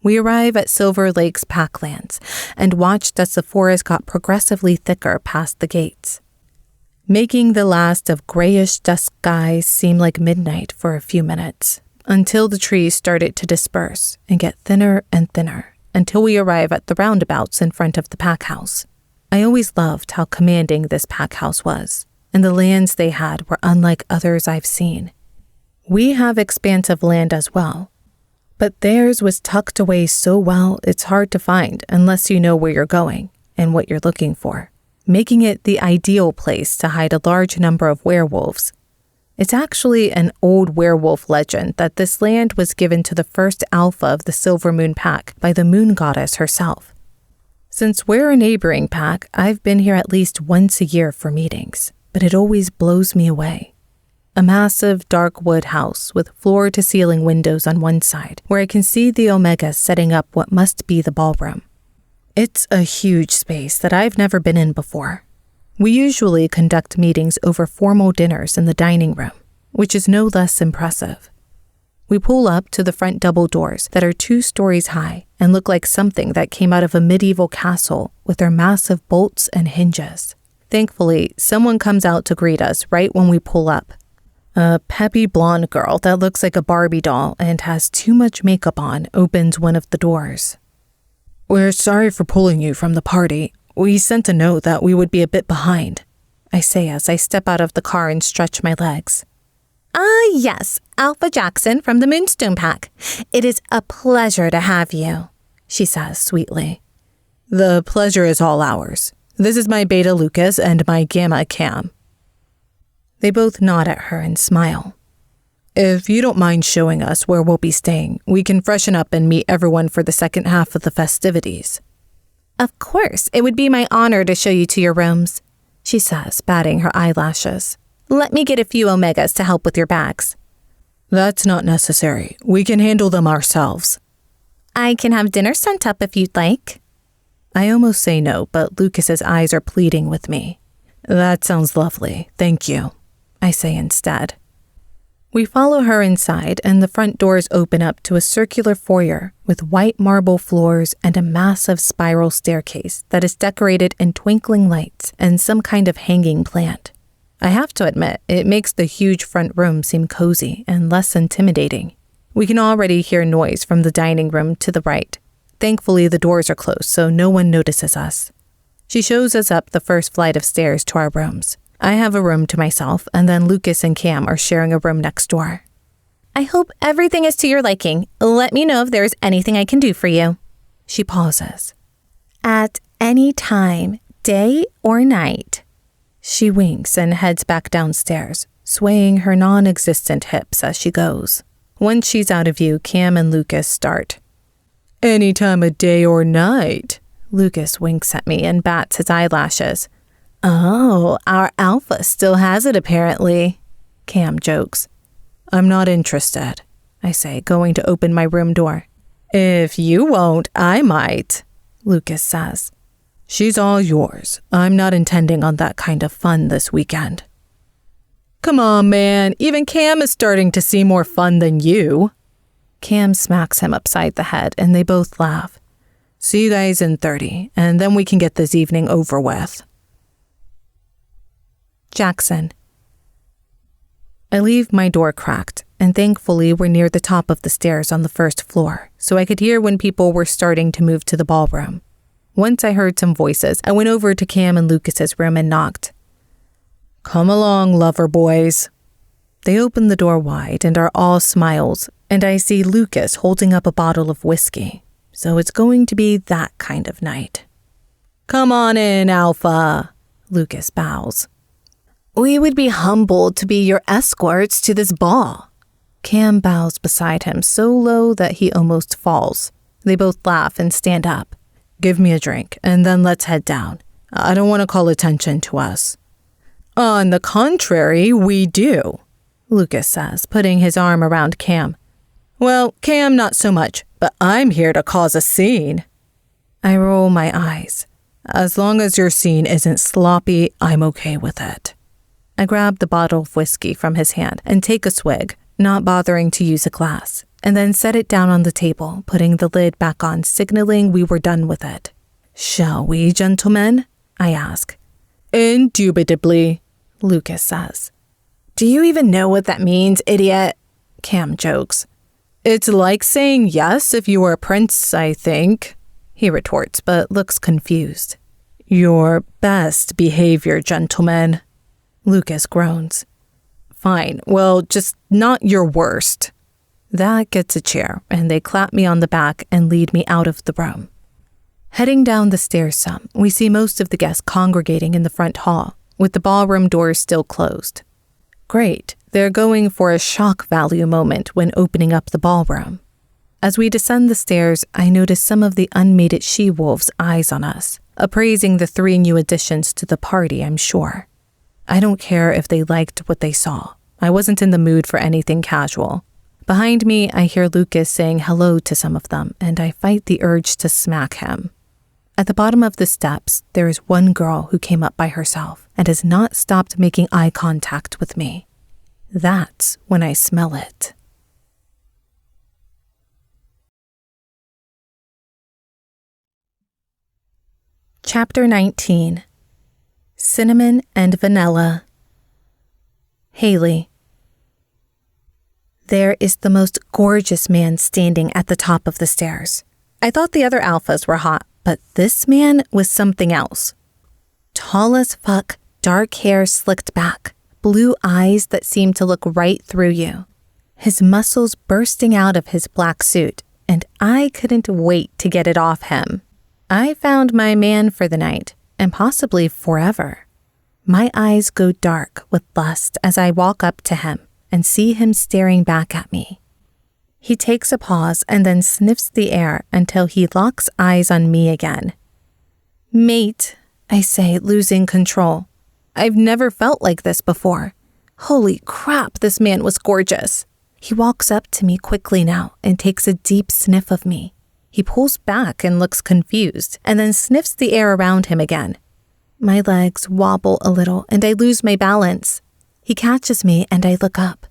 B: We arrive at Silver Lake's packlands and watched as the forest got progressively thicker past the gates, making the last of grayish dusk skies seem like midnight for a few minutes, until the trees started to disperse and get thinner and thinner, until we arrive at the roundabouts in front of the pack house. I always loved how commanding this pack house was, and the lands they had were unlike others I've seen. We have expansive land as well, but theirs was tucked away so well it's hard to find unless you know where you're going and what you're looking for, making it the ideal place to hide a large number of werewolves. It's actually an old werewolf legend that this land was given to the first alpha of the Silver Moon pack by the moon goddess herself. Since we're a neighboring pack, I've been here at least once a year for meetings, but it always blows me away. A massive dark wood house with floor-to-ceiling windows on one side, where I can see the Omegas setting up what must be the ballroom. It's a huge space that I've never been in before. We usually conduct meetings over formal dinners in the dining room, which is no less impressive. We pull up to the front double doors that are 2 stories high and look like something that came out of a medieval castle with their massive bolts and hinges. Thankfully, someone comes out to greet us right when we pull up. A peppy blonde girl that looks like a Barbie doll and has too much makeup on opens one of the doors. "We're sorry for pulling you from the party. We sent a note that we would be a bit behind," I say as I step out of the car and stretch my legs.
A: Yes, Alpha Jackson from the Moonstone Pack. It is a pleasure to have you," she says sweetly.
B: "The pleasure is all ours. This is my beta Lucas and my gamma Cam." They both nod at her and smile. "If you don't mind showing us where we'll be staying, we can freshen up and meet everyone for the second half of the festivities."
A: "Of course, it would be my honor to show you to your rooms," she says, batting her eyelashes. "Let me get a few Omegas to help with your bags."
B: "That's not necessary. We can handle them ourselves."
A: "I can have dinner sent up if you'd like."
B: I almost say no, but Lucas's eyes are pleading with me. That sounds lovely, thank you, I say instead. We follow her inside, and the front doors open up to a circular foyer with white marble floors and a massive spiral staircase that is decorated in twinkling lights and some kind of hanging plant. I have to admit, it makes the huge front room seem cozy and less intimidating. We can already hear noise from the dining room to the right. Thankfully, the doors are closed, so no one notices us. She shows us up the first flight of stairs to our rooms. I have a room to myself, and then Lucas and Cam are sharing a room next door.
A: I hope everything is to your liking. Let me know if there's anything I can do for you.
B: She pauses.
A: At any time, day or night.
B: She winks and heads back downstairs, swaying her non-existent hips as she goes. Once she's out of view, Cam and Lucas start. Any time of day or night. Lucas winks at me and bats his eyelashes.
A: Oh, our alpha still has it apparently,
B: Cam jokes. I'm not interested, I say, going to open my room door.
A: If you won't, I might, Lucas says.
B: She's all yours. I'm not intending on that kind of fun this weekend.
A: Come on, man. Even Cam is starting to see more fun than you.
B: Cam smacks him upside the head and they both laugh. See you guys in 30, and then we can get this evening over with. Jackson. I leave my door cracked, and thankfully we're near the top of the stairs on the first floor, so I could hear when people were starting to move to the ballroom. Once I heard some voices, I went over to Cam and Lucas's room and knocked. Come along, lover boys. They open the door wide and are all smiles, and I see Lucas holding up a bottle of whiskey, so it's going to be that kind of night.
A: Come on in, Alpha, Lucas bows. We would be humbled to be your escorts to this ball.
B: Cam bows beside him so low that he almost falls. They both laugh and stand up. Give me a drink, and then let's head down. I don't want to call attention to us.
A: On the contrary, we do,
B: Lucas says, putting his arm around Cam.
A: Well, Cam, not so much, but I'm here to cause a scene.
B: I roll my eyes. As long as your scene isn't sloppy, I'm okay with it. I grab the bottle of whiskey from his hand and take a swig, not bothering to use a glass, and then set it down on the table, putting the lid back on, signaling we were done with it. Shall we, gentlemen? I ask.
A: Indubitably,
B: Lucas says.
A: Do you even know what that means, idiot?
B: Cam jokes.
A: It's like saying yes if you were a prince, I think,
B: he retorts, but looks confused.
A: Your best behavior, gentlemen.
B: Lucas groans.
A: Fine, well, just not your worst.
B: That gets a chair, and they clap me on the back and lead me out of the room. Heading down the stairs some, we see most of the guests congregating in the front hall, with the ballroom doors still closed. Great, they're going for a shock value moment when opening up the ballroom. As we descend the stairs, I notice some of the unmated she-wolves' eyes on us, appraising the 3 new additions to the party, I'm sure. I don't care if they liked what they saw. I wasn't in the mood for anything casual. Behind me, I hear Lucas saying hello to some of them, and I fight the urge to smack him. At the bottom of the steps, there is one girl who came up by herself and has not stopped making eye contact with me. That's when I smell it. Chapter 19. Cinnamon and Vanilla. Haley. There is the most gorgeous man standing at the top of the stairs. I thought the other alphas were hot, but this man was something else. Tall as fuck, dark hair slicked back, blue eyes that seemed to look right through you. His muscles bursting out of his black suit, and I couldn't wait to get it off him. I found my man for the night, and possibly forever. My eyes go dark with lust as I walk up to him and see him staring back at me. He takes a pause and then sniffs the air until he locks eyes on me again. Mate, I say, losing control. I've never felt like this before. Holy crap, this man was gorgeous. He walks up to me quickly now and takes a deep sniff of me.
A: He pulls back and looks confused, and then sniffs the air around him again. My legs wobble a little, and I lose my balance. He catches me, and I look up,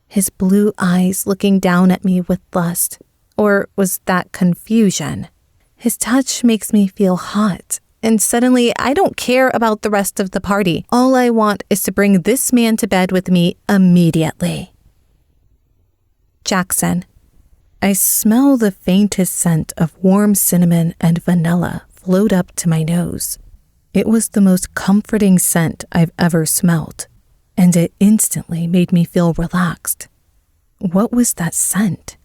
A: his blue eyes looking down at me with lust. Or was that confusion? His touch makes me feel hot, and suddenly I don't care about the rest of the party. All I want is to bring this man to bed with me immediately. Jackson. I smell the faintest scent of warm cinnamon and vanilla float up to my nose. It was the most comforting scent I've ever smelled, and it instantly made me feel relaxed. What was that scent?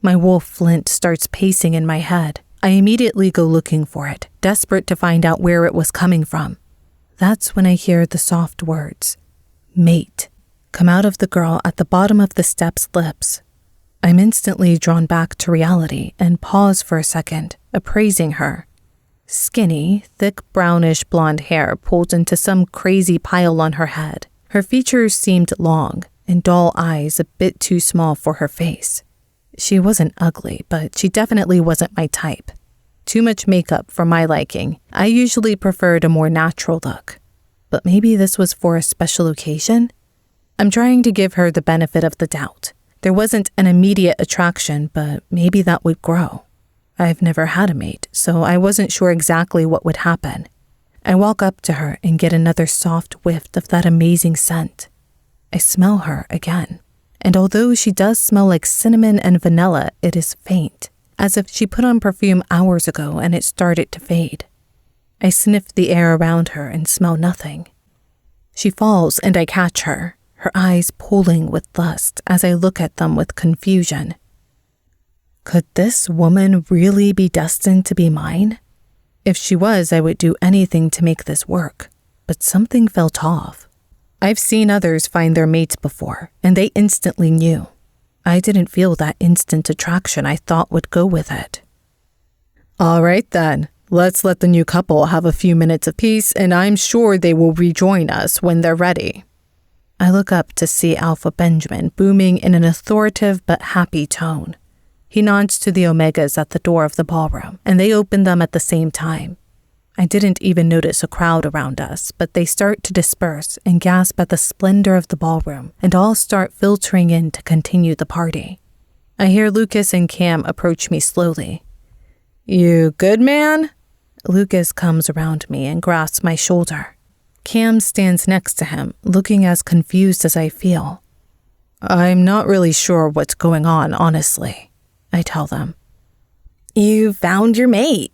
A: My wolf Flint starts pacing in my head. I immediately go looking for it, desperate to find out where it was coming from. That's when I hear the soft words, "Mate," come out of the girl at the bottom of the step's lips. I'm instantly drawn back to reality and pause for a second, appraising her. Skinny, thick brownish blonde hair pulled into some crazy pile on her head. Her features seemed long, and dull eyes a bit too small for her face. She wasn't ugly, but she definitely wasn't my type. Too much makeup for my liking. I usually preferred a more natural look. But maybe this was for a special occasion? I'm trying to give her the benefit of the doubt. There wasn't an immediate attraction, but maybe that would grow. I've never had a mate, so I wasn't sure exactly what would happen. I walk up to her and get another soft whiff of that amazing scent. I smell her again, and although she does smell like cinnamon and vanilla, it is faint, as if she put on perfume hours ago and it started to fade. I sniff the air around her and smell nothing. She falls and I catch her, her eyes pooling with lust as I look at them with confusion. Could this woman really be destined to be mine? If she was, I would do anything to make this work, but something felt off. I've seen others find their mates before, and they instantly knew. I didn't feel that instant attraction I thought would go with it. All right then, let's let the new couple have a few minutes of peace, and I'm sure they will rejoin us when they're ready. I look up to see Alpha Benjamin booming in an authoritative but happy tone. He nods to the Omegas at the door of the ballroom, and they open them at the same time. I didn't even notice a crowd around us, but they start to disperse and gasp at the splendor of the ballroom, and all start filtering in to continue the party. I hear Lucas and Cam approach me slowly. You good, man? Lucas comes around me and grasps my shoulder. Cam stands next to him, looking as confused as I feel. I'm not really sure what's going on, honestly, I tell them. You found your mate,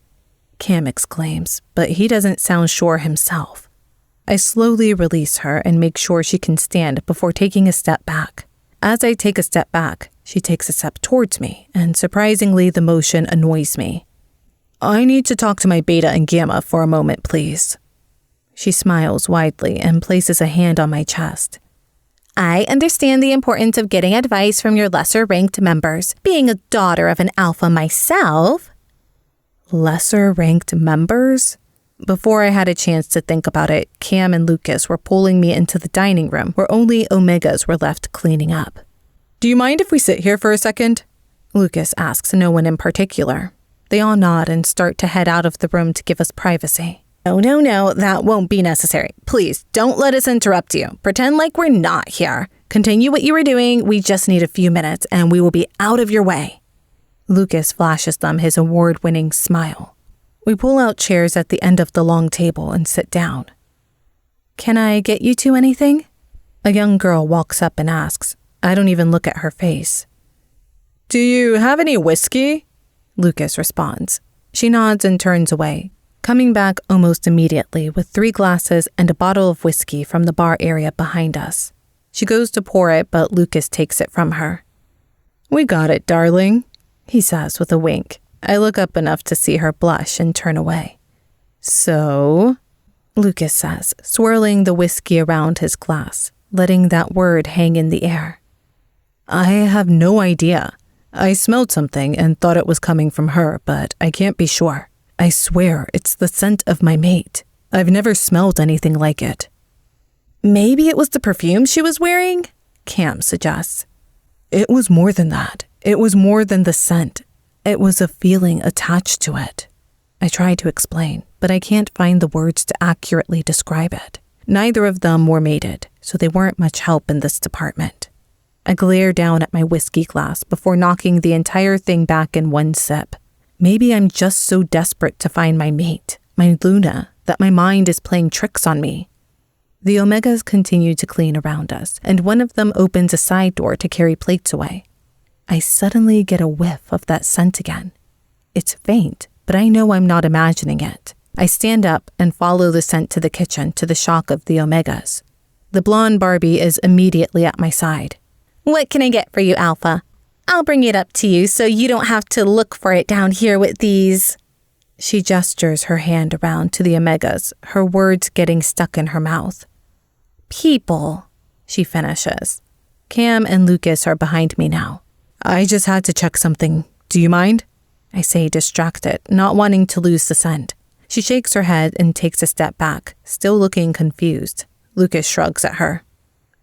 A: Cam exclaims, but he doesn't sound sure himself. I slowly release her and make sure she can stand before taking a step back. As I take a step back, she takes a step towards me, and surprisingly, the motion annoys me. I need to talk to my beta and gamma for a moment, please. She smiles widely and places a hand on my chest. I understand the importance of getting advice from your lesser-ranked members. Being a daughter of an alpha myself. Lesser-ranked members? Before I had a chance to think about it, Cam and Lucas were pulling me into the dining room where only Omegas were left cleaning up. Do you mind if we sit here for a second? Lucas asks no one in particular. They all nod and start to head out of the room to give us privacy. No, that won't be necessary. Please, don't let us interrupt you. Pretend like we're not here. Continue what you were doing. We just need a few minutes and we will be out of your way. Lucas flashes them his award-winning smile. We pull out chairs at the end of the long table and sit down. Can I get you two anything? A young girl walks up and asks. I don't even look at her face. Do you have any whiskey? Lucas responds. She nods and turns away, coming back almost immediately with 3 glasses and a bottle of whiskey from the bar area behind us. She goes to pour it, but Lucas takes it from her. We got it, darling, he says with a wink. I look up enough to see her blush and turn away. So, Lucas says, swirling the whiskey around his glass, letting that word hang in the air. I have no idea. I smelled something and thought it was coming from her, but I can't be sure. I swear it's the scent of my mate. I've never smelled anything like it. Maybe it was the perfume she was wearing? Cam suggests. It was more than that. It was more than the scent.
B: It was a feeling attached to it. I tried to explain, but I can't find the words to accurately describe it. Neither of them were mated, so they weren't much help in this department. I glared down at my whiskey glass before knocking the entire thing back in one sip. Maybe I'm just so desperate to find my mate, my Luna, that my mind is playing tricks on me. The Omegas continue to clean around us, and one of them opens a side door to carry plates away. I suddenly get a whiff of that scent again. It's faint, but I know I'm not imagining it. I stand up and follow the scent to the kitchen to the shock of the Omegas. The blonde Barbie is immediately at my side.
A: What can I get for you, Alpha? I'll bring it up to you so you don't have to look for it down here with these.
B: She gestures her hand around to the Omegas, her words getting stuck in her mouth.
A: People, she finishes.
B: Cam and Lucas are behind me now. I just had to check something. Do you mind? I say, distracted, not wanting to lose the scent. She shakes her head and takes a step back, still looking confused. Lucas shrugs at her.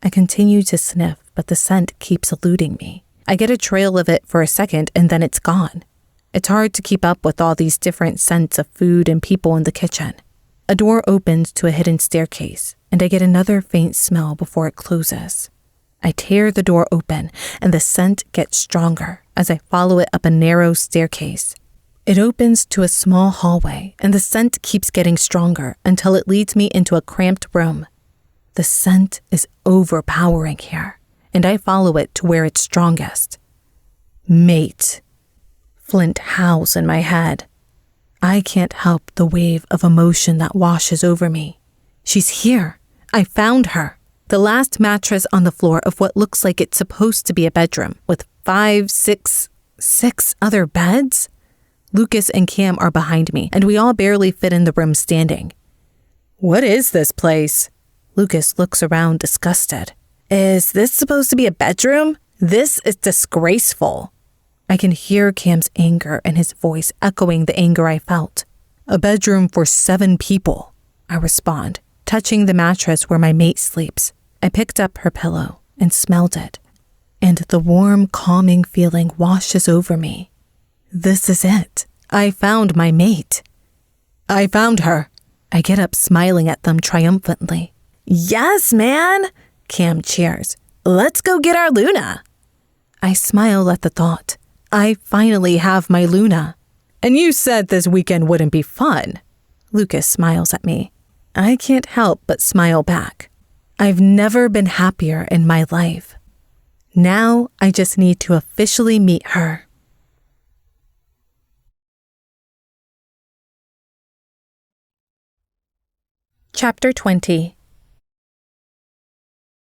B: I continue to sniff, but the scent keeps eluding me. I get a trail of it for a second and then it's gone. It's hard to keep up with all these different scents of food and people in the kitchen. A door opens to a hidden staircase, and I get another faint smell before it closes. I tear the door open, and the scent gets stronger as I follow it up a narrow staircase. It opens to a small hallway, and the scent keeps getting stronger until it leads me into a cramped room. The scent is overpowering here, and I follow it to where it's strongest. Mate. Flint howls in my head. I can't help the wave of emotion that washes over me. She's here. I found her. The last mattress on the floor of what looks like it's supposed to be a bedroom with six other beds? Lucas and Cam are behind me, and we all barely fit in the room standing. What is this place? Lucas looks around disgusted. Is this supposed to be a bedroom? This is disgraceful. I can hear Cam's anger and his voice echoing the anger I felt. A bedroom for 7 people, I respond, touching the mattress where my mate sleeps. I picked up her pillow and smelled it, and the warm, calming feeling washes over me. This is it. I found my mate. I found her. I get up smiling at them triumphantly.
A: Yes, man, Cam cheers. Let's go get our Luna.
B: I smile at the thought. I finally have my Luna. And you said this weekend wouldn't be fun. Lucas smiles at me. I can't help but smile back. I've never been happier in my life. Now I just need to officially meet her.
A: Chapter 20.